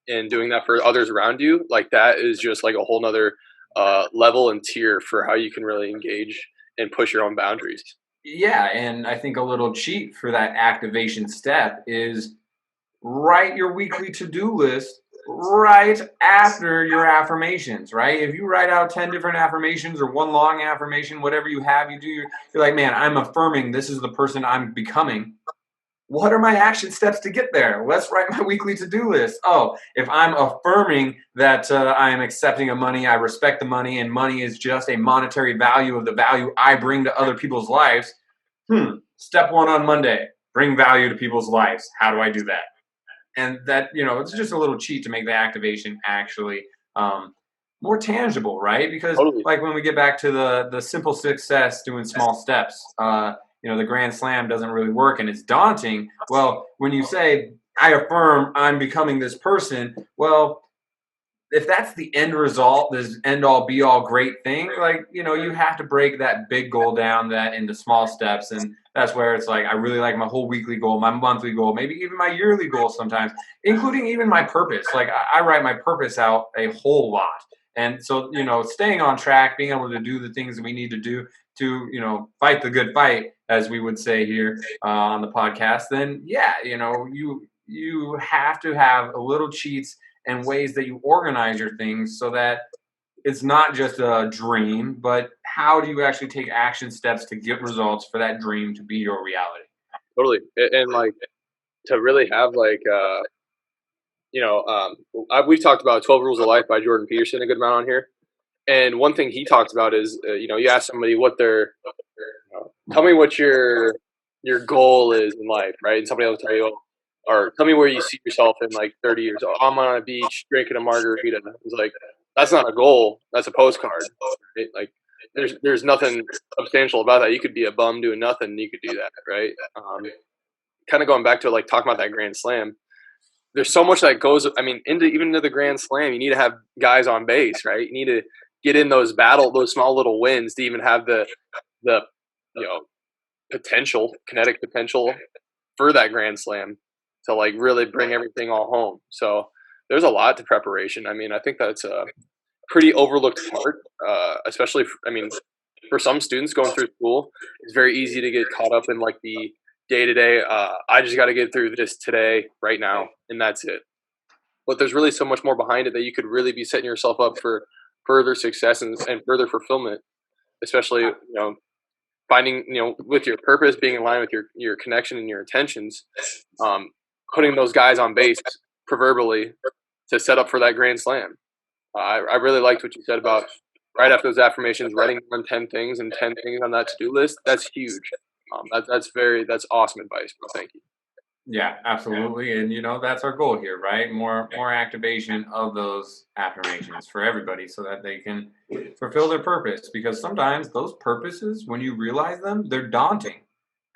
and doing that for others around you, like that is just like a whole nother level and tier for how you can really engage and push your own boundaries. Yeah, and I think a little cheat for that activation step is write your weekly to-do list right after your affirmations, right? If you write out 10 different affirmations or one long affirmation, whatever you have, you're like, man, I'm affirming this is the person I'm becoming. What are my action steps to get there? Let's write my weekly to-do list. Oh, if I'm affirming that I am accepting of money, I respect the money, and money is just a monetary value of the value I bring to other people's lives. Step 1 on Monday, bring value to people's lives. How do I do that? And that, it's just a little cheat to make the activation actually more tangible, right? Because Totally. like when we get back to the simple success doing small steps, the grand slam doesn't really work and it's daunting. Well, when you say, I affirm I'm becoming this person, well, if that's the end result, this end all be all great thing, like, you have to break that big goal down that into small steps. And that's where it's like, I really like my whole weekly goal, my monthly goal, maybe even my yearly goal sometimes, including even my purpose. Like I write my purpose out a whole lot. And so, staying on track, being able to do the things that we need to do to, fight the good fight, as we would say here on the podcast, then yeah, you have to have a little cheats and ways that you organize your things so that it's not just a dream, but how do you actually take action steps to get results for that dream to be your reality? Totally. And like to really have like we've talked about 12 Rules of Life by Jordan Peterson a good amount on here, and one thing he talks about is you ask somebody what their tell me what your goal is in life, right? And somebody will tell you, or tell me where you see yourself in like 30 years. Oh, I'm on a beach drinking a margarita. It's like, that's not a goal. That's a postcard. Right? Like there's nothing substantial about that. You could be a bum doing nothing. And you could do that. Right. Kind of going back to like talking about that grand slam. There's so much that goes, I mean, into the grand slam, you need to have guys on base, right? You need to get in those small little wins to even have the kinetic potential for that grand slam to like really bring everything all home. So there's a lot to preparation. I mean, I think that's a pretty overlooked part, especially for some students going through school. It's very easy to get caught up in like the day to day. I just got to get through this today, right now, and that's it. But there's really so much more behind it that you could really be setting yourself up for further success and further fulfillment, especially finding with your purpose, being in line with your connection and your intentions, putting those guys on base proverbially to set up for that grand slam. I really liked what you said about right after those affirmations, writing down 10 things and 10 things on that to-do list. That's huge. That's awesome advice, bro. Thank you. Yeah, absolutely. And that's our goal here, right? More activation of those affirmations for everybody so that they can fulfill their purpose, because sometimes those purposes, when you realize them, they're daunting.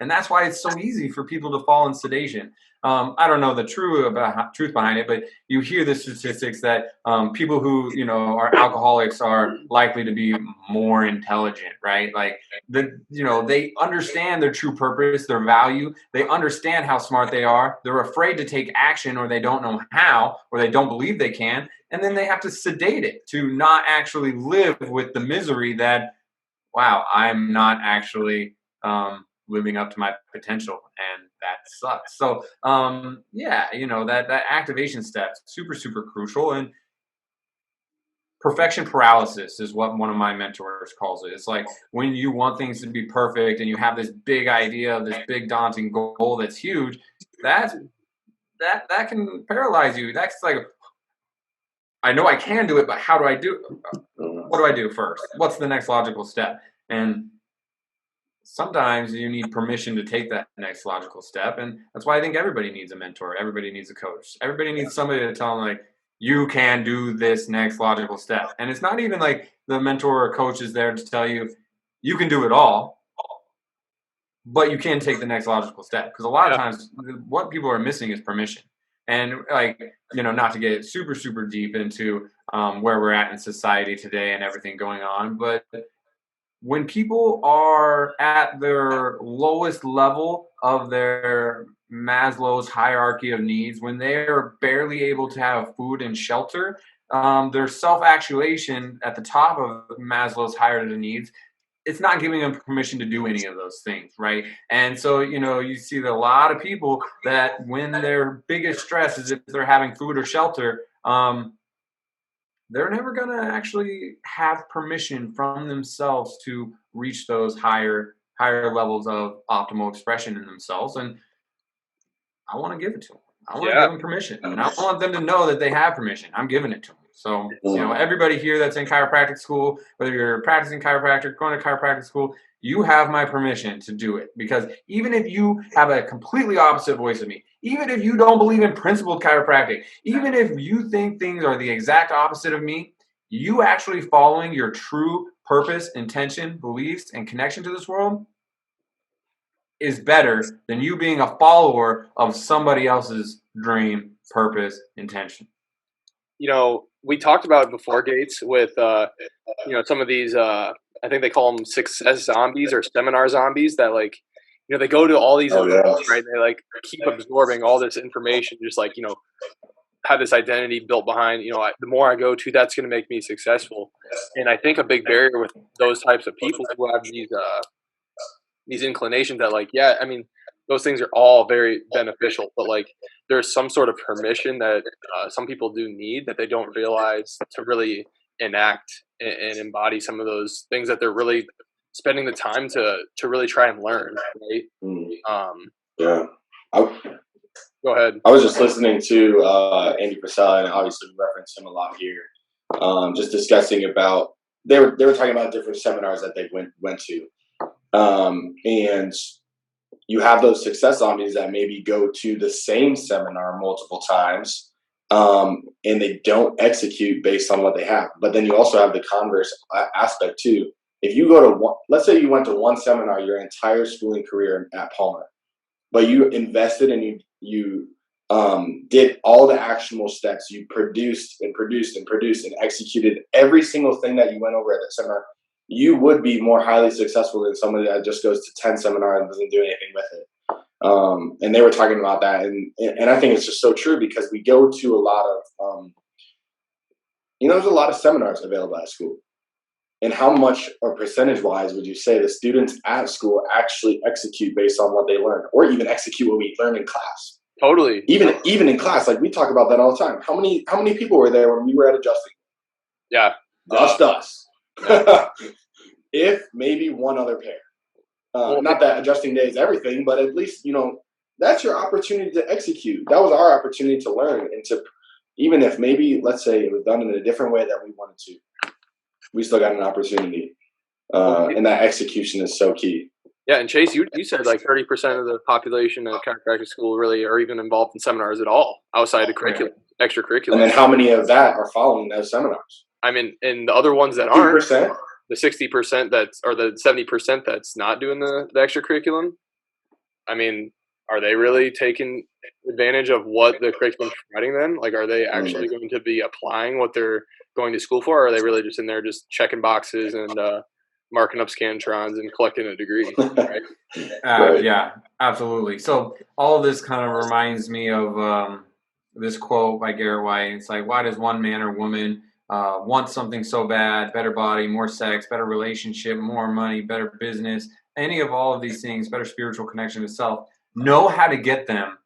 And that's why it's so easy for people to fall in sedation. I don't know the truth behind it, but you hear the statistics that people who are alcoholics are likely to be more intelligent, right? Like they understand their true purpose, their value. They understand how smart they are. They're afraid to take action, or they don't know how, or they don't believe they can, and then they have to sedate it to not actually live with the misery that, wow, I'm not actually living up to my potential, and that sucks. So that activation step, super, super crucial. And perfection paralysis is what one of my mentors calls it. It's like when you want things to be perfect and you have this big idea, this big daunting goal that's huge, that can paralyze you. That's like, I know I can do it, but how do I do it? What do I do first? What's the next logical step? And sometimes you need permission to take that next logical step. And that's why I think everybody needs a mentor. Everybody needs a coach. Everybody needs somebody to tell them, like, you can do this next logical step. And it's not even like the mentor or coach is there to tell you, you can do it all, but you can take the next logical step. Because a lot of times what people are missing is permission. And like, not to get super, super deep into where we're at in society today and everything going on, but when people are at their lowest level of their Maslow's hierarchy of needs, when they are barely able to have food and shelter, their self-actualization at the top of Maslow's hierarchy of needs, it's not giving them permission to do any of those things, right? And so, you see that a lot of people that when their biggest stress is if they're having food or shelter, they're never going to actually have permission from themselves to reach those higher levels of optimal expression in themselves. And I want to give it to them. I want to give them permission. And I want them to know that they have permission. I'm giving it to them. So, everybody here that's in chiropractic school, whether you're practicing chiropractic, going to chiropractic school, you have my permission to do it. Because even if you have a completely opposite voice of me, even if you don't believe in principled chiropractic, even if you think things are the exact opposite of me, you actually following your true purpose, intention, beliefs, and connection to this world is better than you being a follower of somebody else's dream, purpose, intention. We talked about it before, Gates, with some of these I think they call them success zombies or seminar zombies that they go to all these events, right? They keep absorbing all this information, just have this identity built behind, the more I go to, that's going to make me successful. And I think a big barrier with those types of people who have these inclinations that those things are all very beneficial, but there's some sort of permission that some people do need that they don't realize to really enact and embody some of those things that they're really spending the time to really try and learn, right? Go ahead. I was just listening to Andy Priscilla, and obviously we reference him a lot here. Just discussing about they were talking about different seminars that they went to, and you have those success zombies that maybe go to the same seminar multiple times, and they don't execute based on what they have. But then you also have the converse aspect too. If you go to let's say you went to one seminar your entire schooling career at Palmer, but you invested and you did all the actionable steps, you produced and executed every single thing that you went over at that seminar, you would be more highly successful than somebody that just goes to 10 seminars and doesn't do anything with it. And they were talking about that. And I think it's just so true because we go to a lot of, there's a lot of seminars available at school. And how much or percentage wise would you say the students at school actually execute based on what they learn, or even execute what we learn in class? Totally. Even in class, we talk about that all the time. How many people were there when we were at adjusting? Yeah. Just us. Yeah. If maybe one other pair. Not that adjusting day is everything, but at least, that's your opportunity to execute. That was our opportunity to learn and to, even if maybe, let's say it was done in a different way that we wanted to, we still got an opportunity. And that execution is so key. Yeah, and Chase, you said 30% of the population at chiropractic school really are even involved in seminars at all outside of curriculum, extracurricular. And then how many of that are following those seminars? And the other ones that 50%? aren't, the 60% or the 70% that's not doing the extracurriculum, are they really taking advantage of what the curriculum is providing them? Are they actually going to be applying what they're going to school for, or are they really just in there just checking boxes and marking up Scantrons and collecting a degree, right? Yeah, absolutely. So all of this kind of reminds me of this quote by Garrett White. It's why does one man or woman want something so bad? Better body, more sex, better relationship, more money, better business, any of all of these things, better spiritual connection to self, know how to get them,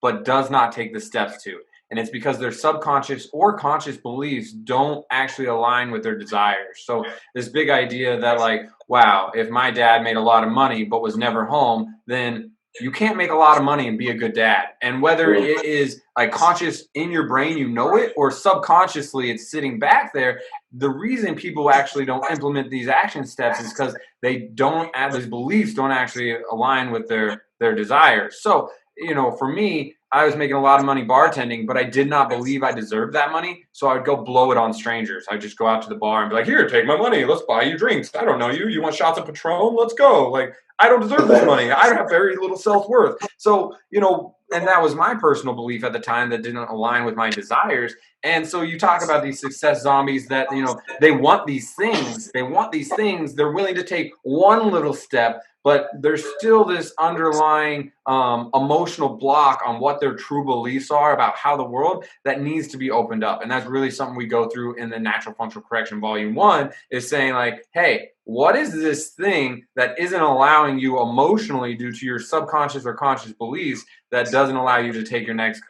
but does not take the steps to. And it's because their subconscious or conscious beliefs don't actually align with their desires. So this big idea that like, wow, if my dad made a lot of money but was never home, then you can't make a lot of money and be a good dad. And whether it is like conscious in your brain, you know it, or subconsciously it's sitting back there, the reason people actually don't implement these action steps is because they don't have these beliefs don't actually align with their desires. So, you know, for me, I was making a lot of money bartending, but I did not believe I deserved that money. So I would go blow it on strangers. I'd just go out to the bar and be like, here, take my money. Let's buy you drinks. I don't know you. You want shots of Patron? Let's go. Like, I don't deserve this money. I have very little self-worth. So, you know, and that was my personal belief at the time that didn't align with my desires. And so you talk about these success zombies that, you know, they want these things. They want these things. They're willing to take one little step, but there's still this underlying emotional block on what their true beliefs are about how the world that needs to be opened up. And that's really something we go through in the Natural Functional Correction Volume 1 is saying like, hey, what is this thing that isn't allowing you emotionally due to your subconscious or conscious beliefs that doesn't allow you to take your next,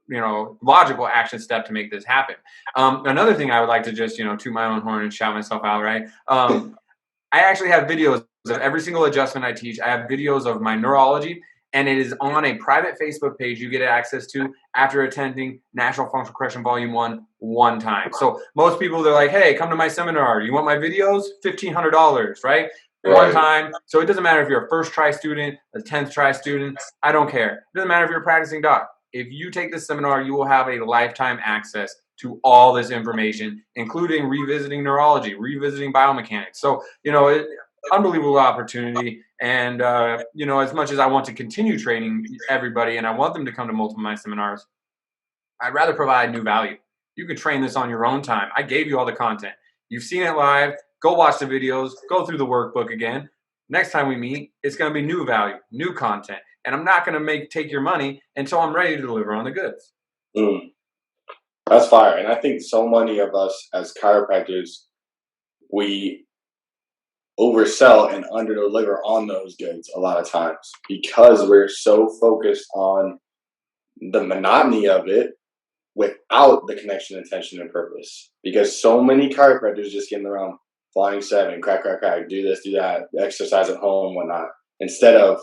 you know, logical action step to make this happen? Another thing I would like to just, you know, toot my own horn and shout myself out, right? I actually have videos of every single adjustment I teach. I have videos of my neurology, and it is on a private Facebook page you get access to after attending National Functional Correction Volume 1 one time. So most people, they're like, hey, come to my seminar. You want my videos? $1,500, right? One time. So it doesn't matter if you're a first try student, a 10th try student. I don't care. It doesn't matter if you're a practicing doc. If you take this seminar, you will have a lifetime access to all this information, including revisiting neurology, revisiting biomechanics. So, you know, unbelievable opportunity. And, you know, as much as I want to continue training everybody and I want them to come to multiple of my seminars, I'd rather provide new value. You can train this on your own time. I gave you all the content. You've seen it live. Go watch the videos. Go through the workbook again. Next time we meet, it's going to be new value, new content. And I'm not going to take your money until I'm ready to deliver on the goods. That's fire. And I think so many of us as chiropractors, we oversell and underdeliver on those goods a lot of times because we're so focused on the monotony of it without the connection, intention, and purpose. Because so many chiropractors just getting around flying 7, crack, do this, do that, exercise at home, whatnot. Instead of,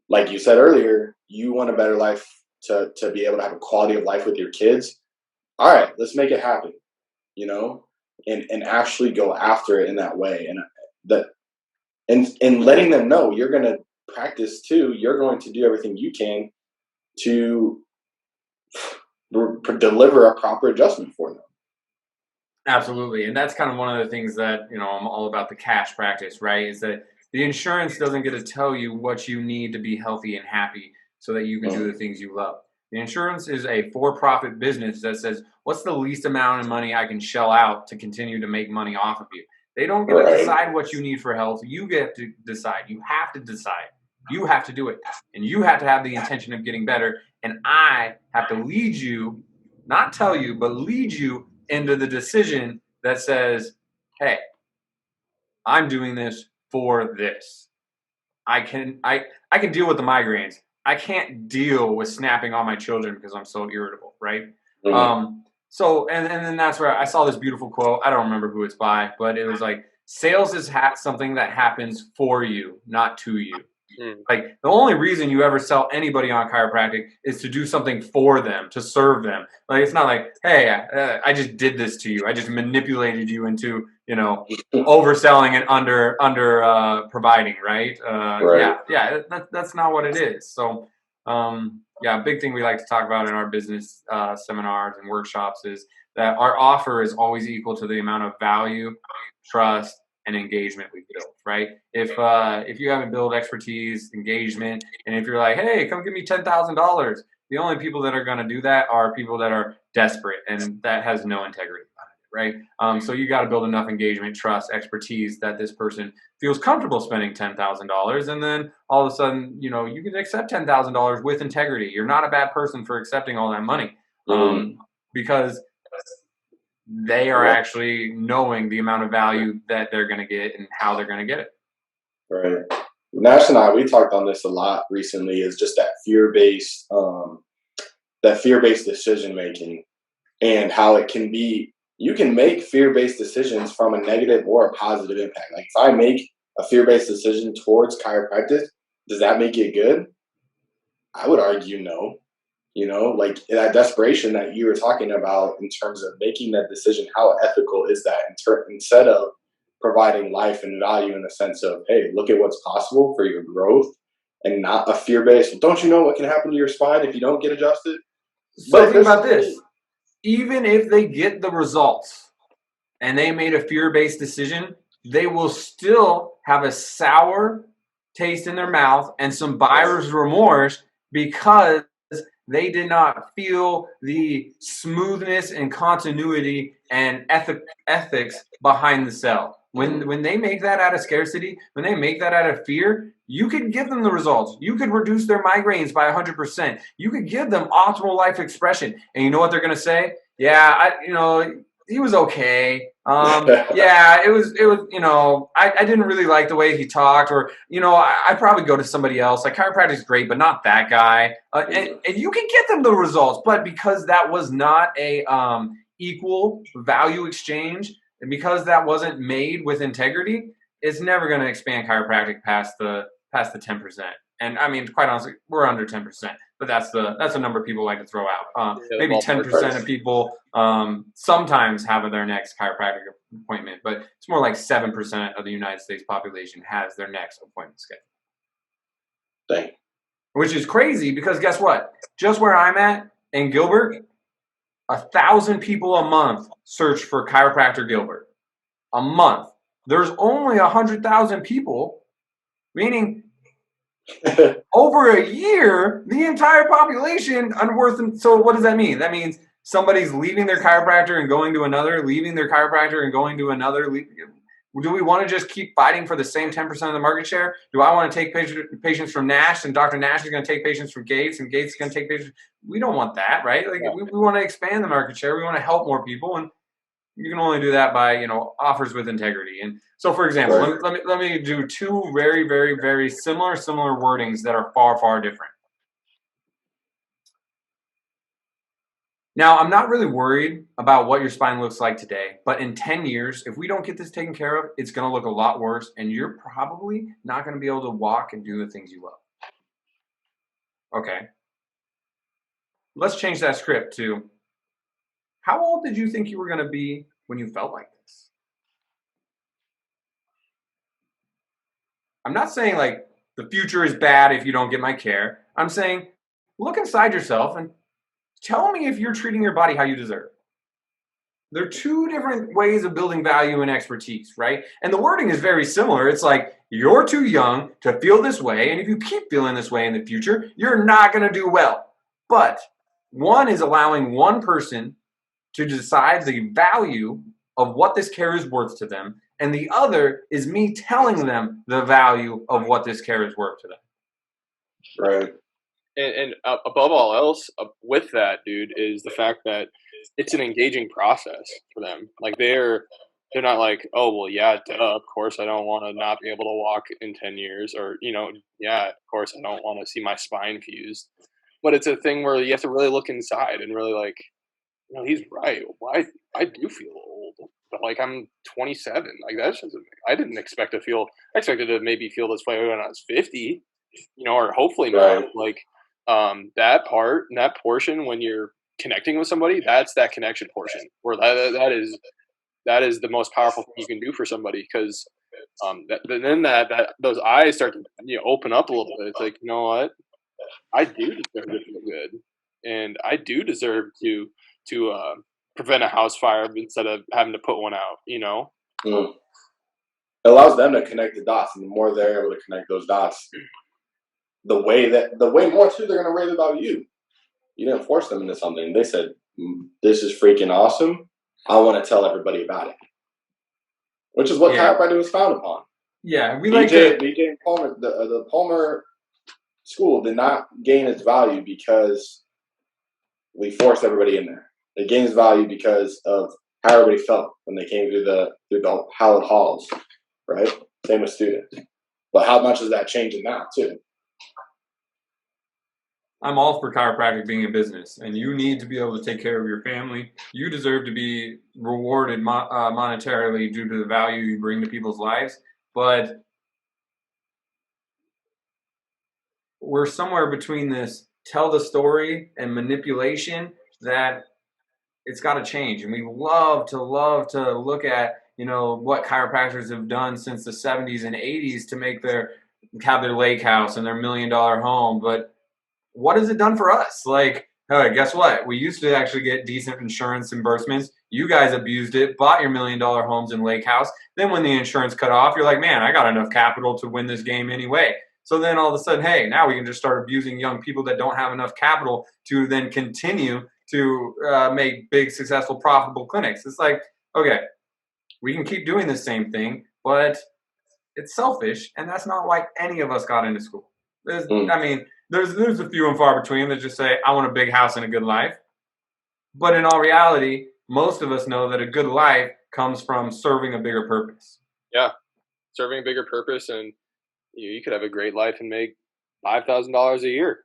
like you said earlier, you want a better life to be able to have a quality of life with your kids. All right, let's make it happen, you know, and actually go after it in that way. And letting them know you're going to practice too. You're going to do everything you can to deliver a proper adjustment for them. Absolutely. And that's kind of one of the things that, you know, I'm all about the cash practice, right? Is that the insurance doesn't get to tell you what you need to be healthy and happy so that you can do the things you love. The insurance is a for-profit business that says, what's the least amount of money I can shell out to continue to make money off of you? They don't get to decide what you need for health. You get to decide. You have to decide. You have to do it. And you have to have the intention of getting better. And I have to lead you, not tell you, but lead you into the decision that says, hey, I'm doing this for this. I can deal with the migraines. I can't deal with snapping on my children because I'm so irritable, right? So, and then that's where I saw this beautiful quote. I don't remember who it's by, but it was like, sales is something that happens for you, not to you. Like the only reason you ever sell anybody on chiropractic is to do something for them, to serve them. Like it's not like, hey, I just did this to you. I just manipulated you into, you know, overselling and under providing, right? Yeah. That's not what it is. So, yeah, a big thing we like to talk about in our business seminars and workshops is that our offer is always equal to the amount of value, trust, and engagement we build, right? If you haven't built expertise, engagement, and if you're like, hey, come give me $10,000, the only people that are going to do that are people that are desperate, and that has no integrity behind it, right? So you got to build enough engagement, trust, expertise that this person feels comfortable spending $10,000, and then all of a sudden, you know, you can accept $10,000 with integrity. You're not a bad person for accepting all that money, because they are actually knowing the amount of value that they're going to get and how they're going to get it. Right. Nash and I, we talked on this a lot recently, is just that fear-based that fear-based decision making and how it can be, you can make fear-based decisions from a negative or a positive impact. Like if I make a fear-based decision towards chiropractic, does that make it good? I would argue no. You know, like that desperation that you were talking about in terms of making that decision, how ethical is that instead of providing life and value in the sense of, hey, look at what's possible for your growth and not a fear-based, don't you know what can happen to your spine if you don't get adjusted? So think about this. Even if they get the results and they made a fear-based decision, they will still have a sour taste in their mouth and some buyer's remorse because they did not feel the smoothness and continuity and ethics behind the sell. When they make that out of scarcity, when they make that out of fear, you could give them the results. You could reduce their migraines by 100%. You could give them optimal life expression. And you know what they're going to say? Yeah, he was okay. Yeah, it was, I didn't really like the way he talked, or, I'd probably go to somebody else. Like chiropractic is great, but not that guy. And you can get them the results, but because that was not a equal value exchange, and because that wasn't made with integrity, it's never going to expand chiropractic past the 10%. And I mean, quite honestly, we're under 10%, but that's a number people like to throw out. Maybe 10% of people sometimes have their next chiropractic appointment, but it's more like 7% of the United States population has their next appointment scheduled. Dang. Which is crazy because guess what? Just where I'm at in Gilbert, 1,000 people a month search for chiropractor Gilbert. A month. There's only 100,000 people, meaning over a year, the entire population unworth. So what does that mean? That means somebody's leaving their chiropractor and going to another, leaving their chiropractor and going to another. Do we want to just keep fighting for the same 10% of the market share? Do I want to take patients from Nash, and Dr. Nash is going to take patients from Gates, and Gates is going to take patients? We don't want that, right? Like we want to expand the market share. We want to help more people, and you can only do that by offers with integrity. And so, for example, let me do two very, very, very similar wordings that are far, far different. Now, I'm not really worried about what your spine looks like today, but in 10 years, if we don't get this taken care of, it's going to look a lot worse, and you're probably not going to be able to walk and do the things you love. Okay. Let's change that script to, how old did you think you were going to be when you felt like this? I'm not saying like the future is bad if you don't get my care. I'm saying look inside yourself and tell me if you're treating your body how you deserve. There are two different ways of building value and expertise, right? And the wording is very similar. It's like, you're too young to feel this way, and if you keep feeling this way in the future, you're not going to do well. But one is allowing one person to decide the value of what this care is worth to them, and the other is me telling them the value of what this care is worth to them. Right. And above all else, with that, dude, is the fact that it's an engaging process for them. Like they're not like, oh, well, yeah, of course I don't want to not be able to walk in 10 years, or, yeah, of course I don't want to see my spine fused. But it's a thing where you have to really look inside and really like, he's right. Why I do feel old, but like I'm 27. Like that's just, I didn't expect to feel. I expected to maybe feel this way when I was 50, or hopefully not. Like that part and that portion when you're connecting with somebody, that's that connection portion where that is the most powerful thing you can do for somebody, because then those eyes start to open up a little bit. It's like, you know what, I do deserve to feel good, and I do deserve to prevent a house fire instead of having to put one out. It allows them to connect the dots, and the more they're able to connect those dots, the way more too they're going to rave about you. You didn't force them into something. They said, this is freaking awesome. I want to tell everybody about it. Which is what chiropractic was founded upon. Yeah, BJ Palmer, the Palmer school did not gain its value because we forced everybody in there. It gains value because of how everybody felt when they came through the hallowed halls, right? Same with students. But how much is that changing now, too? I'm all for chiropractic being a business, and you need to be able to take care of your family. You deserve to be rewarded monetarily due to the value you bring to people's lives. But we're somewhere between this tell the story and manipulation that it's got to change. And we love to look at, what chiropractors have done since the 70s and 80s to have their lake house and their $1 million home. But what has it done for us? Like, hey, guess what? We used to actually get decent insurance reimbursements. You guys abused it, bought your $1 million homes in lake house. Then when the insurance cut off, you're like, man, I got enough capital to win this game anyway. So then all of a sudden, hey, now we can just start abusing young people that don't have enough capital to then continue to make big, successful, profitable clinics. It's like, okay, we can keep doing the same thing, but it's selfish, and that's not why any of us got into school. There's a few and far between that just say, I want a big house and a good life. But in all reality, most of us know that a good life comes from serving a bigger purpose. Yeah, serving a bigger purpose, and you could have a great life and make $5,000 a year.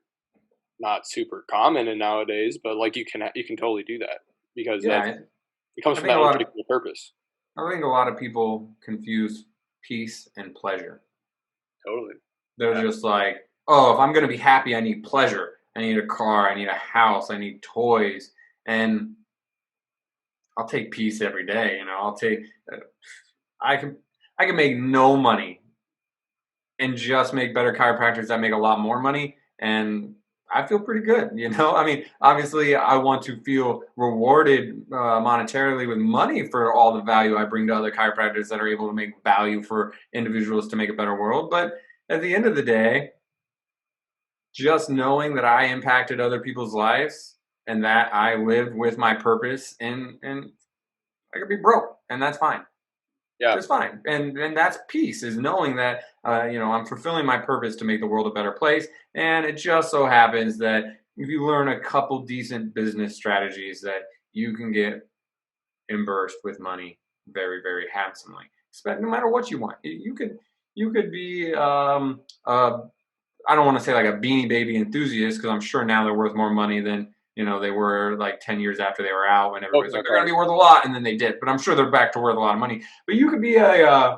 Not super common in nowadays, but like you can totally do that because it comes from that particular purpose. I think a lot of people confuse peace and pleasure. Totally. They're just like, oh, if I'm going to be happy, I need pleasure. I need a car. I need a house. I need toys. And I'll take peace every day. I can make no money and just make better chiropractors that make a lot more money. And I feel pretty good, obviously I want to feel rewarded monetarily with money for all the value I bring to other chiropractors that are able to make value for individuals to make a better world. But at the end of the day, just knowing that I impacted other people's lives and that I lived with my purpose and I could be broke and that's fine. Yeah, it's fine, and that's peace. Is knowing that I'm fulfilling my purpose to make the world a better place. And it just so happens that if you learn a couple decent business strategies, that you can get reimbursed with money very, very handsomely. No matter what you want, you could be I don't want to say like a Beanie Baby enthusiast because I'm sure now they're worth more money than they were like 10 years after they were out when everybody's like, they're going to be worth a lot. And then they did. But I'm sure they're back to worth a lot of money. But you could be a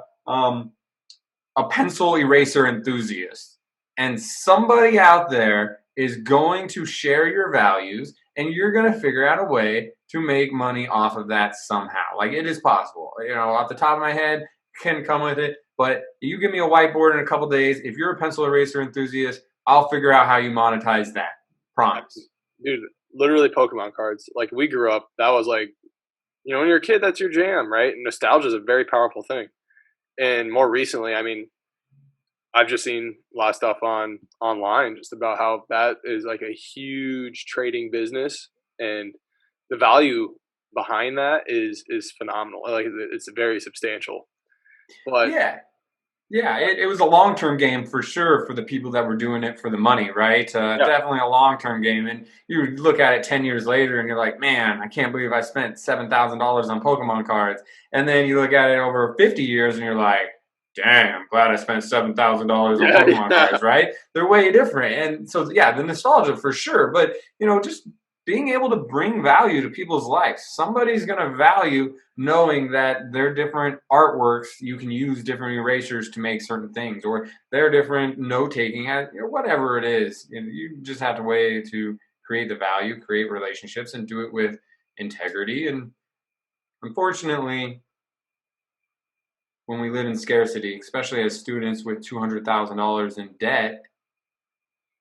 pencil eraser enthusiast. And somebody out there is going to share your values. And you're going to figure out a way to make money off of that somehow. Like it is possible. Off the top of my head, can come with it. But you give me a whiteboard in a couple days. If you're a pencil eraser enthusiast, I'll figure out how you monetize that. Promise. Dude. Literally Pokemon cards. Like we grew up, that was like, when you're a kid, that's your jam, right? And nostalgia is a very powerful thing. And more recently, I've just seen a lot of stuff online just about how that is like a huge trading business, and the value behind that is phenomenal. Like it's very substantial. But yeah, it was a long-term game for sure for the people that were doing it for the money, right? Definitely a long-term game. And you look at it 10 years later and you're like, man, I can't believe I spent $7,000 on Pokemon cards. And then you look at it over 50 years and you're like, damn, glad I spent $7,000 on Pokemon cards, right? They're way different. And so, the nostalgia for sure. But, just being able to bring value to people's lives. Somebody's going to value knowing that their different artworks, you can use different erasers to make certain things, or their different note-taking, whatever it is. You just have to way to create the value, create relationships, and do it with integrity. And unfortunately, when we live in scarcity, especially as students with $200,000 in debt,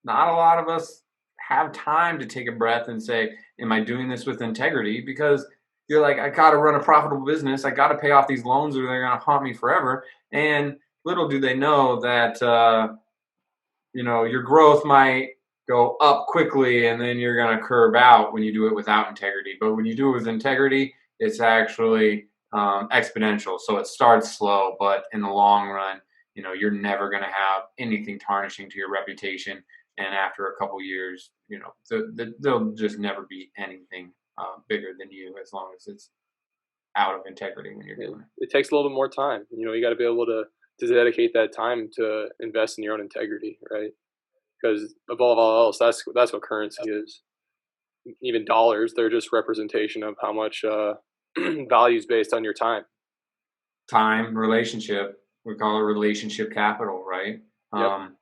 not a lot of us have time to take a breath and say, am I doing this with integrity? Because you're like, I got to run a profitable business. I got to pay off these loans or they're going to haunt me forever. And little do they know that, your growth might go up quickly and then you're going to curve out when you do it without integrity. But when you do it with integrity, it's actually exponential. So it starts slow, but in the long run, you're never going to have anything tarnishing to your reputation. And after a couple years, there'll just never be anything bigger than you as long as it's out of integrity when you're doing it. It takes a little bit more time. You got to be able to dedicate that time to invest in your own integrity, right? because above all else, that's what currency is. Even dollars, they're just representation of how much value is based on your time. Time, relationship. We call it relationship capital, right? Yep.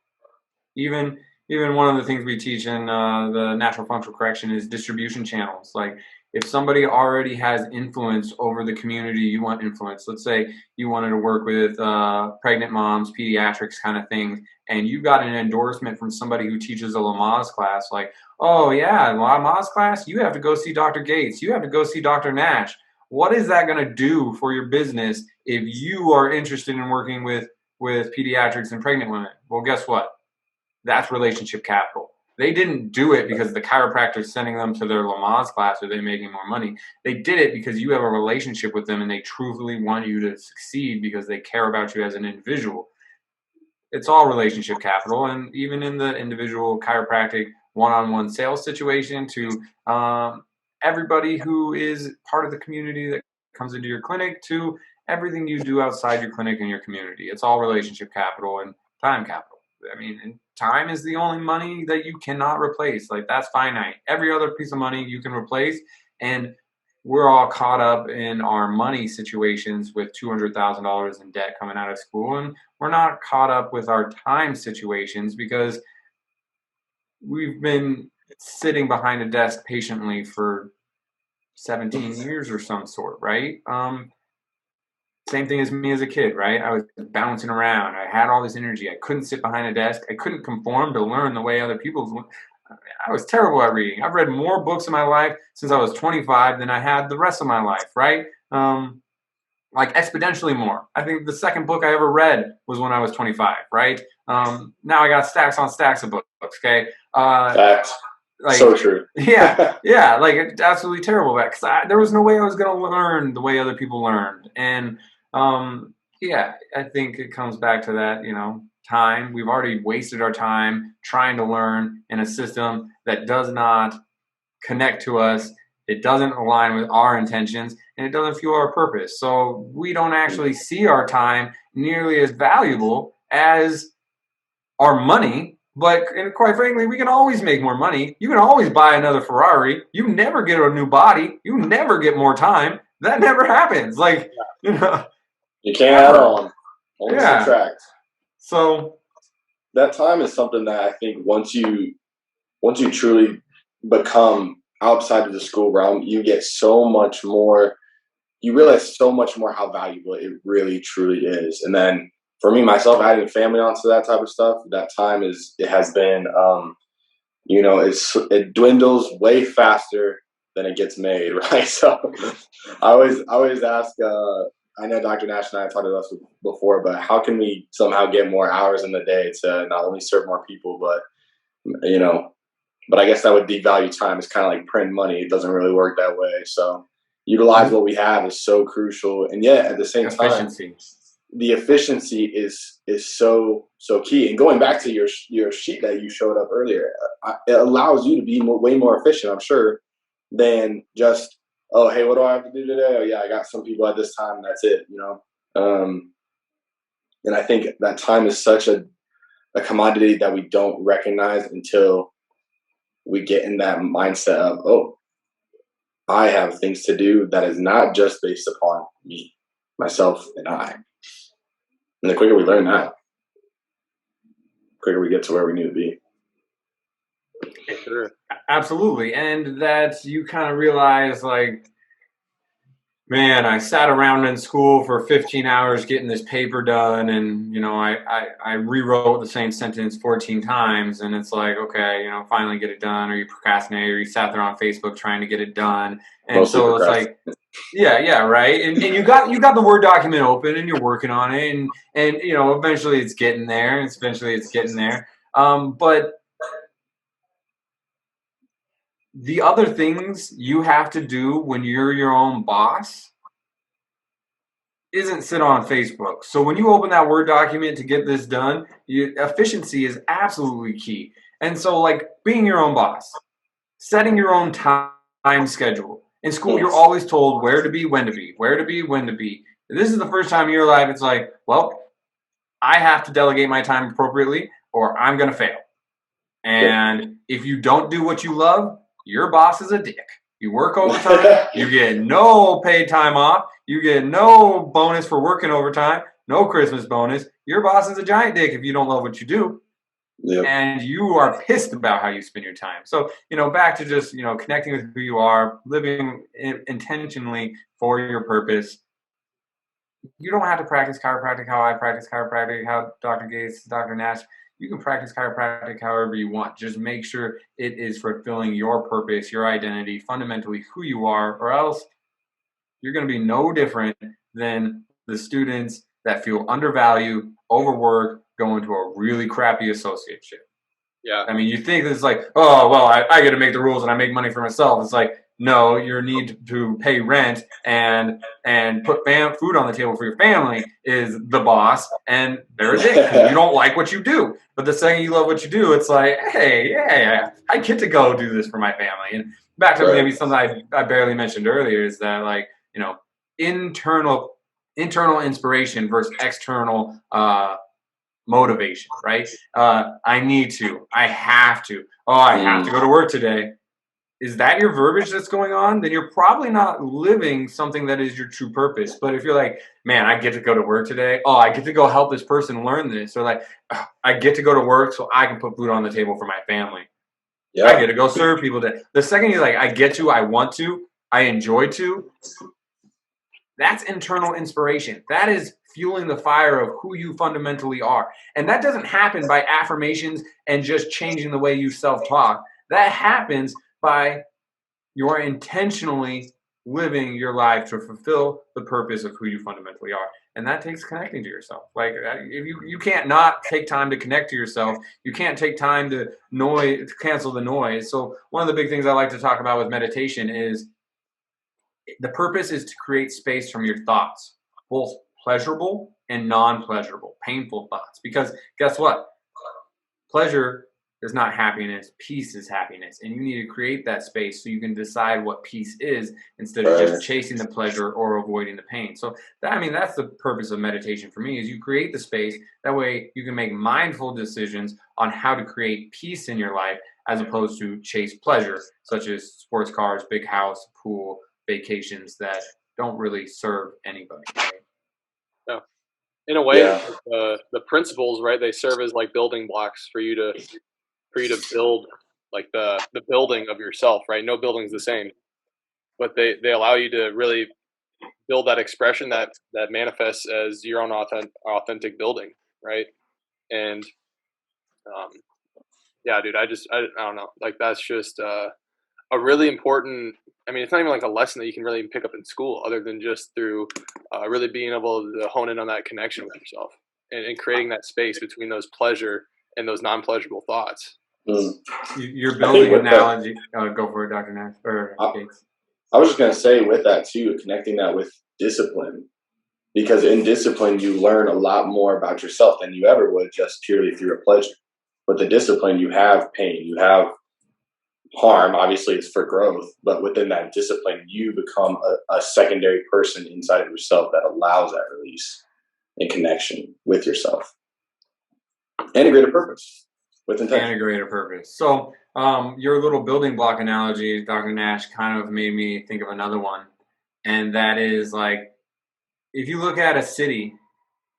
Even one of the things we teach in the natural functional correction is distribution channels. Like if somebody already has influence over the community you want influence, let's say you wanted to work with pregnant moms, pediatrics kind of things, and you got an endorsement from somebody who teaches a Lamaze class, like, oh yeah, Lamaze class, you have to go see Dr. Gates, you have to go see Dr. Nash. What is that going to do for your business if you are interested in working with pediatrics and pregnant women? Well, guess what? That's relationship capital. They didn't do it because the chiropractor is sending them to their Lamaze class or they're making more money. They did it because you have a relationship with them and they truly want you to succeed because they care about you as an individual. It's all relationship capital. And even in the individual chiropractic one-on-one sales situation to everybody who is part of the community that comes into your clinic to everything you do outside your clinic and your community. It's all relationship capital and time capital. I mean, and time is the only money that you cannot replace. Like that's finite. Every other piece of money you can replace. And we're all caught up in our money situations with $200,000 in debt coming out of school. And we're not caught up with our time situations because we've been sitting behind a desk patiently for 17 years or some sort, right? Same thing as me as a kid, right? I was bouncing around. I had all this energy. I couldn't sit behind a desk. I couldn't conform to learn the way other people. I was terrible at reading. I've read more books in my life since I was 25 than I had the rest of my life, right? Like exponentially more. I think the second book I ever read was when I was 25, right? Now I got stacks on stacks of books, okay? Facts. Like, so true. yeah, like it's absolutely terrible. Because there was no way I was going to learn the way other people learned. And yeah, I think it comes back to that, time. We've already wasted our time trying to learn in a system that does not connect to us. It doesn't align with our intentions and it doesn't fuel our purpose. So we don't actually see our time nearly as valuable as our money. But and quite frankly, we can always make more money. You can always buy another Ferrari. You never get a new body. You never get more time. That never happens. Like, you can't add on. Only subtract. So that time is something that I think once you truly become outside of the school realm, you get so much more. You realize so much more how valuable it really truly is. And then for me, myself, adding family onto that type of stuff, that time has been, it dwindles way faster than it gets made, right? So I always ask, I know Dr. Nash and I have talked about this before, but how can we somehow get more hours in the day to not only serve more people, but, but I guess that would devalue time. It's kind of like print money. It doesn't really work that way. So utilize what we have is so crucial. And yet at the same time, the efficiency is so key. And going back to your sheet that you showed up earlier, it allows you to be way more efficient, I'm sure, than just, oh, hey, what do I have to do today? Oh, yeah, I got some people at this time. And that's it, And I think that time is such a commodity that we don't recognize until we get in that mindset of, oh, I have things to do that is not just based upon me, myself, and I. And the quicker we learn that, the quicker we get to where we need to be. Sure. Absolutely. And that you kind of realize, like, man, I sat around in school for 15 hours getting this paper done, and I rewrote the same sentence 14 times, and it's like, okay, finally get it done, or you procrastinate, or you sat there on Facebook trying to get it done, and mostly so it's like, yeah, right, and you got the Word document open, and you're working on it, and eventually it's getting there, but the other things you have to do when you're your own boss isn't sit on Facebook. So when you open that Word document to get this done, efficiency is absolutely key. And so, like, being your own boss, setting your own time schedule. In school, you're always told where to be, when to be, where to be, when to be. This is the first time in your life it's like, well, I have to delegate my time appropriately or I'm going to fail. And if you don't do what you love, your boss is a dick. You work overtime, you get no paid time off, you get no bonus for working overtime, no Christmas bonus. Your boss is a giant dick if you don't love what you do. Yep. And you are pissed about how you spend your time. So, back to just, connecting with who you are, living intentionally for your purpose. You don't have to practice chiropractic how I practice chiropractic, how Dr. Gates, Dr. Nash. You can practice chiropractic however you want. Just make sure it is fulfilling your purpose, your identity, fundamentally who you are, or else you're going to be no different than the students that feel undervalued, overworked, going to a really crappy associateship. Yeah. I mean, you think it's like, oh, well, I get to make the rules and I make money for myself. It's like, no, your need to pay rent and put food on the table for your family is the boss, and they're a dick. You don't like what you do. But the second you love what you do, it's like, hey, yeah, I get to go do this for my family. And back to maybe something I barely mentioned earlier is that, like, internal inspiration versus external motivation, right? I need to. I have to. Oh, I have to go to work today. Is that your verbiage that's going on? Then you're probably not living something that is your true purpose. But if you're like, man, I get to go to work today. Oh, I get to go help this person learn this. Or like, oh, I get to go to work so I can put food on the table for my family. Yeah. I get to go serve people. The second you're like, I get to, I want to, I enjoy to, that's internal inspiration. That is fueling the fire of who you fundamentally are. And that doesn't happen by affirmations and just changing the way you self-talk. That happens by you're intentionally living your life to fulfill the purpose of who you fundamentally are. And that takes connecting to yourself. Like, if you can't not take time to connect to yourself. You can't take time to cancel the noise. So one of the big things I like to talk about with meditation is the purpose is to create space from your thoughts, both pleasurable and non-pleasurable, painful thoughts. Because guess what? Pleasure is not happiness. Peace is happiness. And you need to create that space so you can decide what peace is instead of just chasing the pleasure or avoiding the pain. So that's the purpose of meditation for me, is you create the space. That way you can make mindful decisions on how to create peace in your life as opposed to chase pleasure, such as sports cars, big house, pool, vacations that don't really serve anybody. Right? Yeah. In a way, the principles, right, they serve as like building blocks for you to build like the building of yourself, right? No building's the same, but they allow you to really build that expression that manifests as your own authentic building, right? And yeah, dude, I don't know, like that's just a really important. I mean, it's not even like a lesson that you can really pick up in school, other than just through really being able to hone in on that connection with yourself and creating that space between those pleasure and those non-pleasurable thoughts. You're building an analogy. Go for it, Dr. Nash or Gates. I was just going to say with that too, connecting that with discipline, because in discipline you learn a lot more about yourself than you ever would just purely through a pleasure. With the discipline, you have pain, you have harm. Obviously, it's for growth, but within that discipline, you become a secondary person inside of yourself that allows that release and connection with yourself and a greater purpose. With intention. And a greater purpose. So your little building block analogy, Dr. Nash, kind of made me think of another one. And that is like, if you look at a city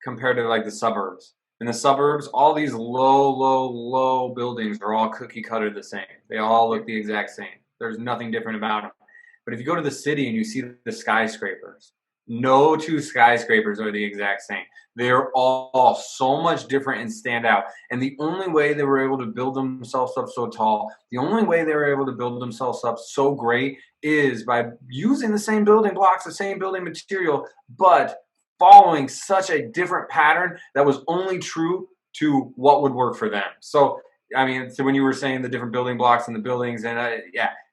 compared to like the suburbs, in the suburbs, all these low buildings are all cookie cutter the same. They all look the exact same. There's nothing different about them. But if you go to the city and you see the skyscrapers, no two skyscrapers are the exact same. They're all so much different and stand out. And the only way they were able to build themselves up so tall, the only way they were able to build themselves up so great is by using the same building blocks, the same building material, but following such a different pattern that was only true to what would work for them. So, so when you were saying the different building blocks and the buildings, and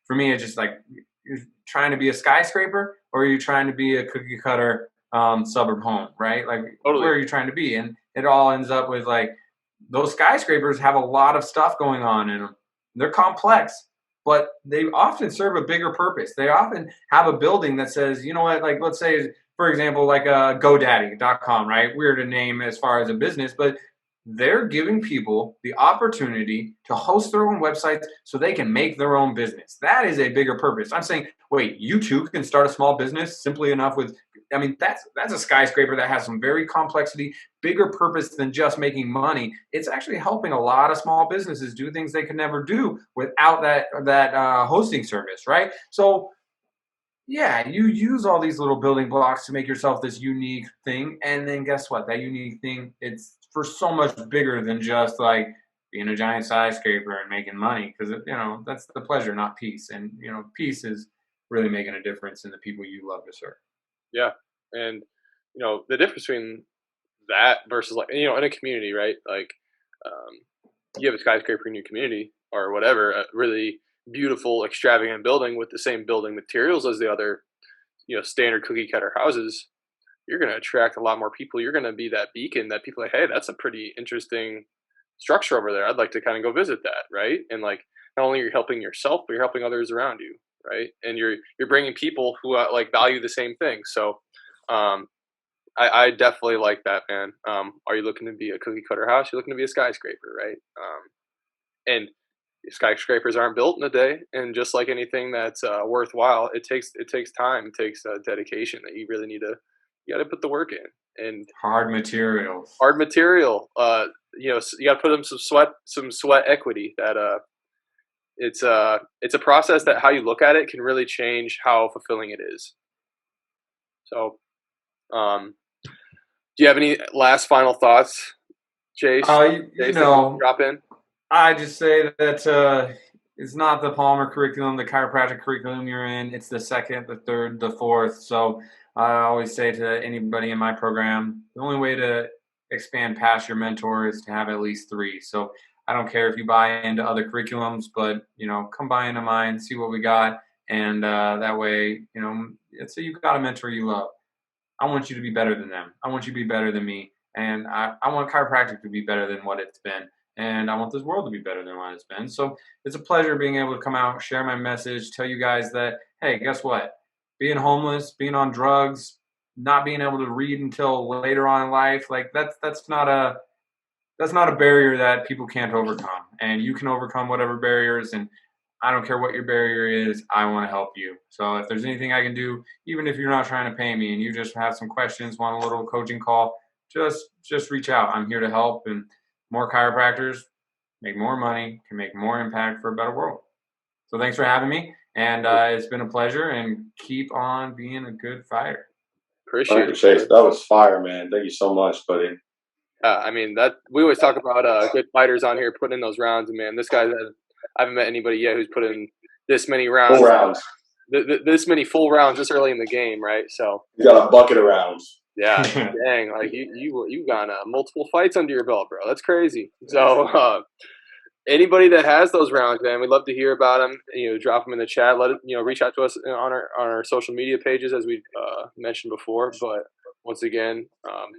for me, it's just like, you're trying to be a skyscraper or are you trying to be a cookie cutter suburb home, right? Like, totally. Where are you trying to be? And it all ends up with like, those skyscrapers have a lot of stuff going on in them. They're complex, but they often serve a bigger purpose. They often have a building that says, you know what, like, let's say, for example, like GoDaddy.com, right? Weird to name as far as a business, but they're giving people the opportunity to host their own websites so they can make their own business. That is a bigger purpose. I'm saying, wait, you too can start a small business simply enough with, I mean, that's a skyscraper that has some very complexity, bigger purpose than just making money. It's actually helping a lot of small businesses do things they could never do without that hosting service, right? So yeah, you use all these little building blocks to make yourself this unique thing. And then guess what? That unique thing, it's for so much bigger than just like being a giant skyscraper and making money. Because, that's the pleasure, not peace. And, peace is really making a difference in the people you love to serve. Yeah. And, the difference between that versus like, in a community, right? Like, you have a skyscraper in your community or whatever, a really beautiful, extravagant building with the same building materials as the other, standard cookie cutter houses, you're going to attract a lot more people. You're going to be that beacon that people are like, hey, that's a pretty interesting structure over there. I'd like to kind of go visit that, right? And like, not only are you helping yourself, but you're helping others around you, right? And you're bringing people who like value the same thing. So, I definitely like that, man. Are you looking to be a cookie cutter house? You're looking to be a skyscraper, right? And skyscrapers aren't built in a day, and just like anything that's worthwhile, it takes time, it takes dedication that you really you got to put the work in, and hard material. You got to put in some sweat equity. That it's a process that how you look at it can really change how fulfilling it is. So, do you have any last final thoughts, Chase? Drop in. I just say that it's not the Palmer curriculum, the chiropractic curriculum you're in. It's the second, the third, the fourth. So I always say to anybody in my program, the only way to expand past your mentor is to have at least 3. So I don't care if you buy into other curriculums, but, come buy into mine, see what we got. And that way, let's say you've got a mentor you love. I want you to be better than them. I want you to be better than me. And I want chiropractic to be better than what it's been. And I want this world to be better than what it's been. So it's a pleasure being able to come out, share my message, tell you guys that, hey, guess what? Being homeless, being on drugs, not being able to read until later on in life, like that's not a barrier that people can't overcome. And you can overcome whatever barriers, and I don't care what your barrier is, I want to help you. So if there's anything I can do, even if you're not trying to pay me and you just have some questions, want a little coaching call, just reach out. I'm here to help, and more chiropractors make more money, can make more impact for a better world. So thanks for having me, and it's been a pleasure, and keep on being a good fighter. Appreciate it, Chase. That was fire, man. Thank you so much, buddy. I mean, that we always talk about good fighters on here putting in those rounds, and man, this guy, I haven't met anybody yet who's put in this many rounds. Full rounds. This many full rounds this early in the game, right? So you got a bucket of rounds. Yeah, dang, like you got multiple fights under your belt, bro. That's crazy. So anybody that has those rounds, man, we'd love to hear about them. Drop them in the chat. Let it, reach out to us on our social media pages, as we mentioned before. But once again,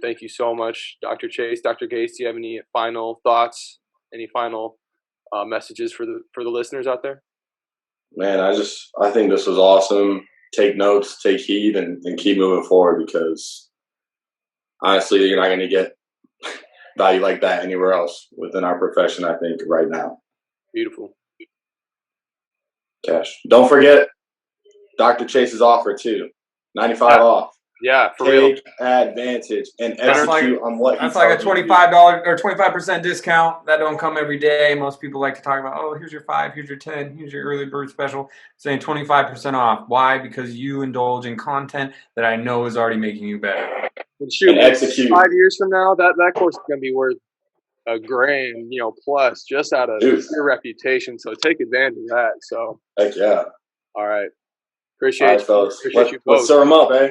thank you so much, Dr. Chase, Dr. Gates. Do you have any final thoughts? Any final messages for the listeners out there? Man, I think this was awesome. Take notes, take heed, and keep moving forward, because honestly, you're not going to get value like that anywhere else within our profession, I think, right now. Beautiful. Cash. Don't forget Dr. Chase's offer, too. 95 off. Yeah, for real. Take advantage and execute on what that's like a $25 or 25% discount. That don't come every day. Most people like to talk about, oh, here's your 5, here's your 10, here's your early bird special. Saying 25% off. Why? Because you indulge in content that I know is already making you better. And shoot, and execute. 5 years from now, that course is going to be worth $1,000, plus, just out of your reputation. So take advantage of that. So heck yeah. All right. Appreciate you. Fellas. Appreciate you both. Let's serve them up, eh?